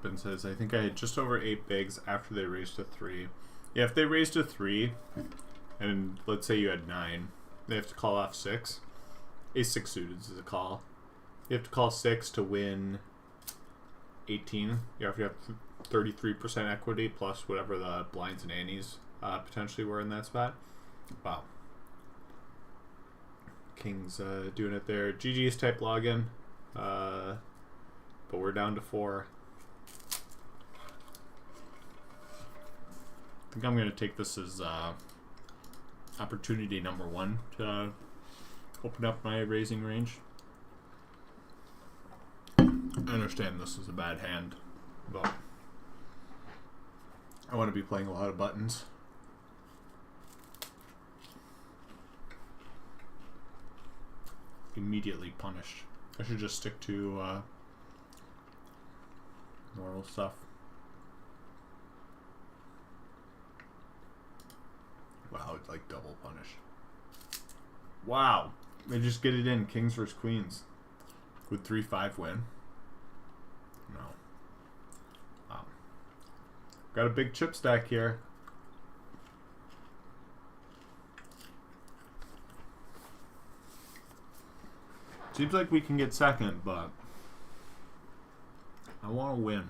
Ben says, I think I had just over 8 bigs after they raised to 3. Yeah, if they raised to 3, and let's say you had 9, they have to call off 6. Ace-6 suited is a call. You have to call 6 to win 18. You have to have 33% equity plus whatever the blinds and antes potentially were in that spot. Wow. King's doing it there. GG's type login. But we're down to 4. I think I'm going to take this as opportunity number 1 to open up my raising range. I understand this is a bad hand, but I want to be playing a lot of buttons. Immediately punished. I should just stick to normal stuff. Wow, it's like double punish. Wow. They just get it in. Kings versus queens. Would 3-5 win? No. Wow. Got a big chip stack here. Seems like we can get second, but I want to win.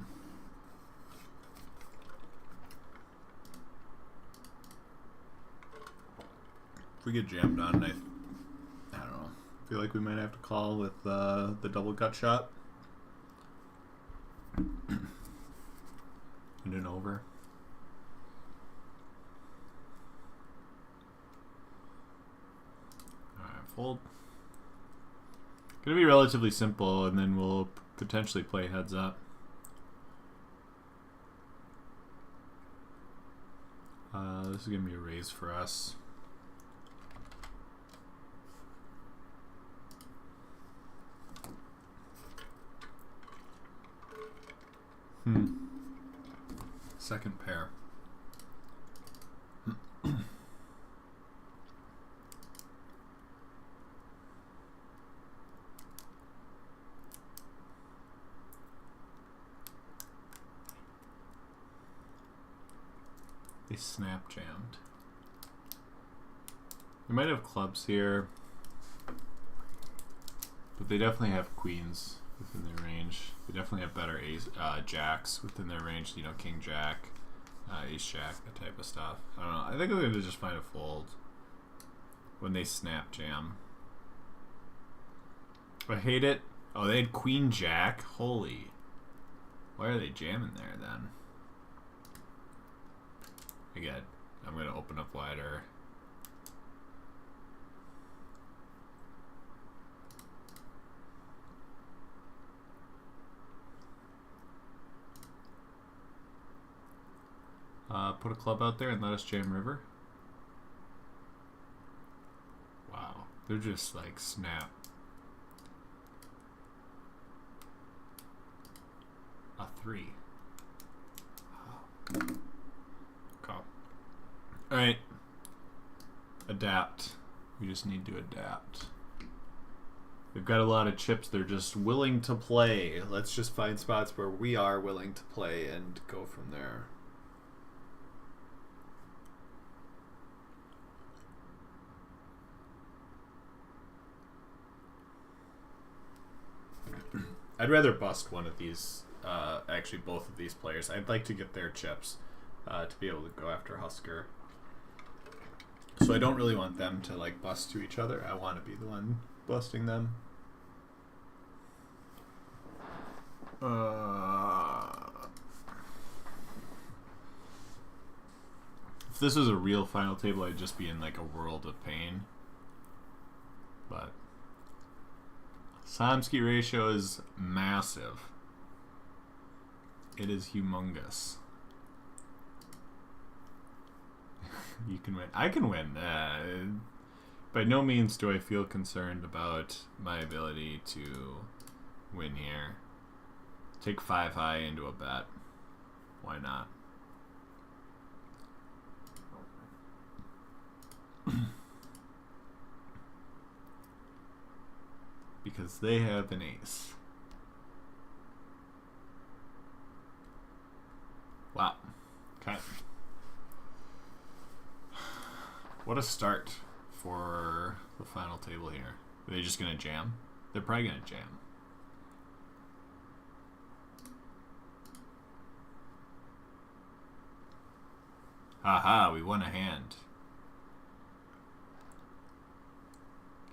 If we get jammed on, I don't know. I feel like we might have to call with the double gut shot. And an over. Alright, fold. Gonna be relatively simple, and then we'll potentially play heads up. This is gonna be a raise for us. Second pair. They snap jammed. They might have clubs here, but they definitely have queens within their range. They definitely have better ace, jacks within their range. You know, king jack, ace jack, that type of stuff. I don't know. I think I'm gonna just find a fold when they snap jam. I hate it. Oh, they had queen jack. Holy. Why are they jamming there then? Again, I'm gonna open up wider. Put a club out there and let us jam river. Wow, they're just like snap. A 3. Call. Alright. Adapt. We just need to adapt. We've got a lot of chips. They're just willing to play. Let's just find spots where we are willing to play and go from there. I'd rather bust one of these, actually both of these players. I'd like to get their chips to be able to go after Husker. So I don't really want them to like bust to each other. I want to be the one busting them. If this was a real final table, I'd just be in like a world of pain. But Somsky ratio is massive. It is humongous. You can win. I can win. By no means do I feel concerned about my ability to win here. Take 5 high into a bet. Why not? Because they have an ace. Wow. Okay. What a start for the final table here. Are they just gonna jam? They're probably gonna jam. Haha, we won a hand.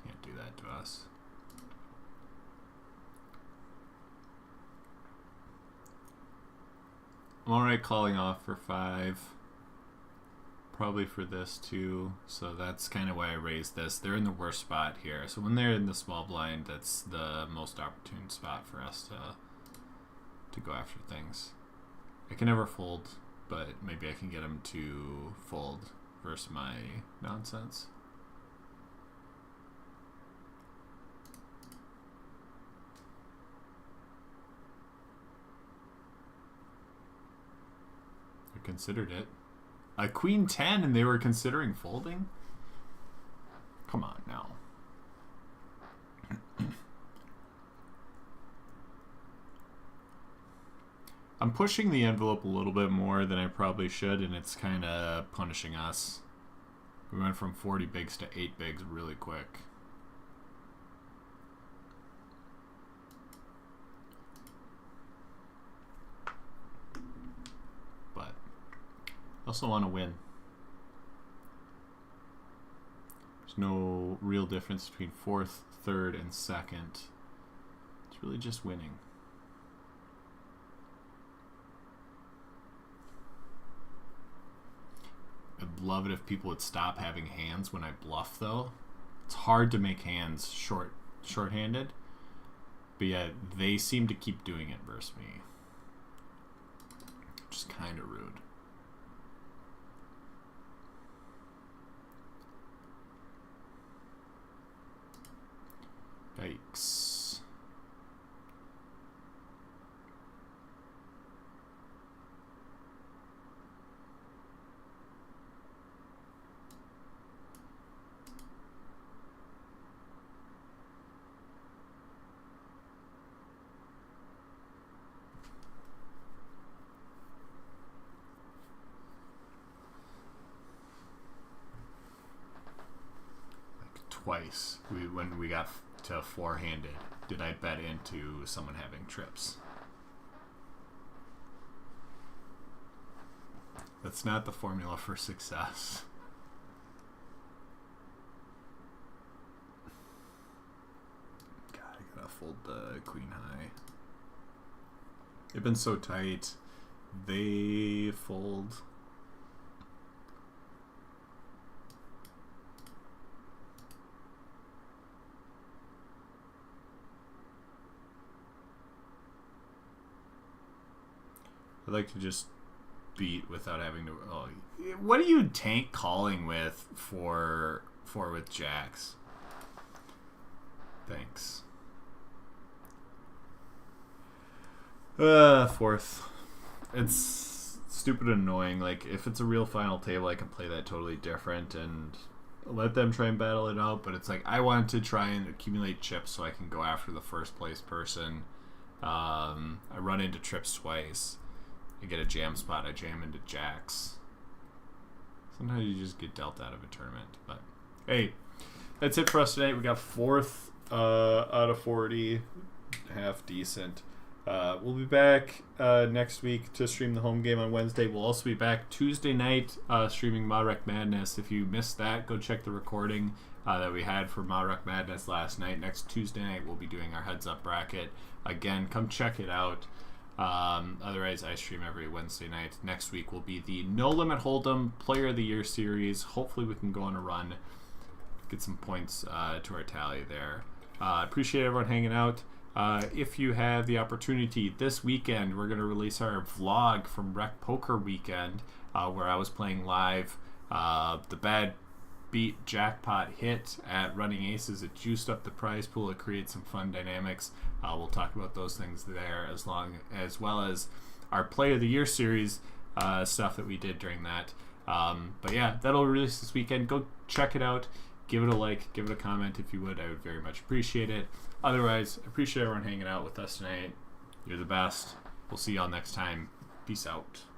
Can't do that to us. I'm alright calling off for 5. Probably for this too. So that's kind of why I raised this. They're in the worst spot here. So when they're in the small blind, that's the most opportune spot for us to go after things. I can never fold, but maybe I can get them to fold versus my nonsense. I considered it. A queen 10 and they were considering folding? Come on now. I'm pushing the envelope a little bit more than I probably should, and it's kind of punishing us. We went from 40 bigs to 8 bigs really quick. But I also want to win. There's no real difference between 4th, 3rd, and 2nd. It's really just winning. I'd love it if people would stop having hands when I bluff, though. It's hard to make hands short-handed, but yet they seem to keep doing it versus me. Which is kind of rude. Yikes. Twice when we got to 4-handed did I bet into someone having trips. That's not the formula for success. God, I gotta fold the queen high. They've been so tight. They fold. I'd like to just beat without having to. Oh, what are you tank calling with with jacks? Thanks. 4th. It's stupid and annoying. Like, if it's a real final table, I can play that totally different and let them try and battle it out. But it's like, I want to try and accumulate chips so I can go after the first place person. I run into trips twice. I get a jam spot, I jam into jacks. Sometimes you just get dealt out of a tournament. But hey, that's it for us tonight. We got 4th out of 40. Half decent. We'll be back next week to stream the home game on Wednesday. We'll also be back Tuesday night streaming Rec Madness. If you missed that, go check the recording that we had for Rec Madness last night. Next Tuesday night, we'll be doing our heads up bracket. Again, come check it out. Otherwise, I stream every Wednesday night. Next week will be the No Limit Hold'em Player of the Year series. Hopefully we can go on a run, get some points to our tally there. Appreciate everyone hanging out. If you have the opportunity this weekend, we're going to release our vlog from Rec.Poker weekend, where I was playing live. The bad beat jackpot hit at Running Aces. It juiced up the prize pool. It created some fun dynamics. We'll talk about those things there, as well as our Play of the Year series stuff that we did during that. But yeah, that'll release this weekend. Go check it out. Give it a like. Give it a comment if you would. I would very much appreciate it. Otherwise, I appreciate everyone hanging out with us tonight. You're the best. We'll see y'all next time. Peace out.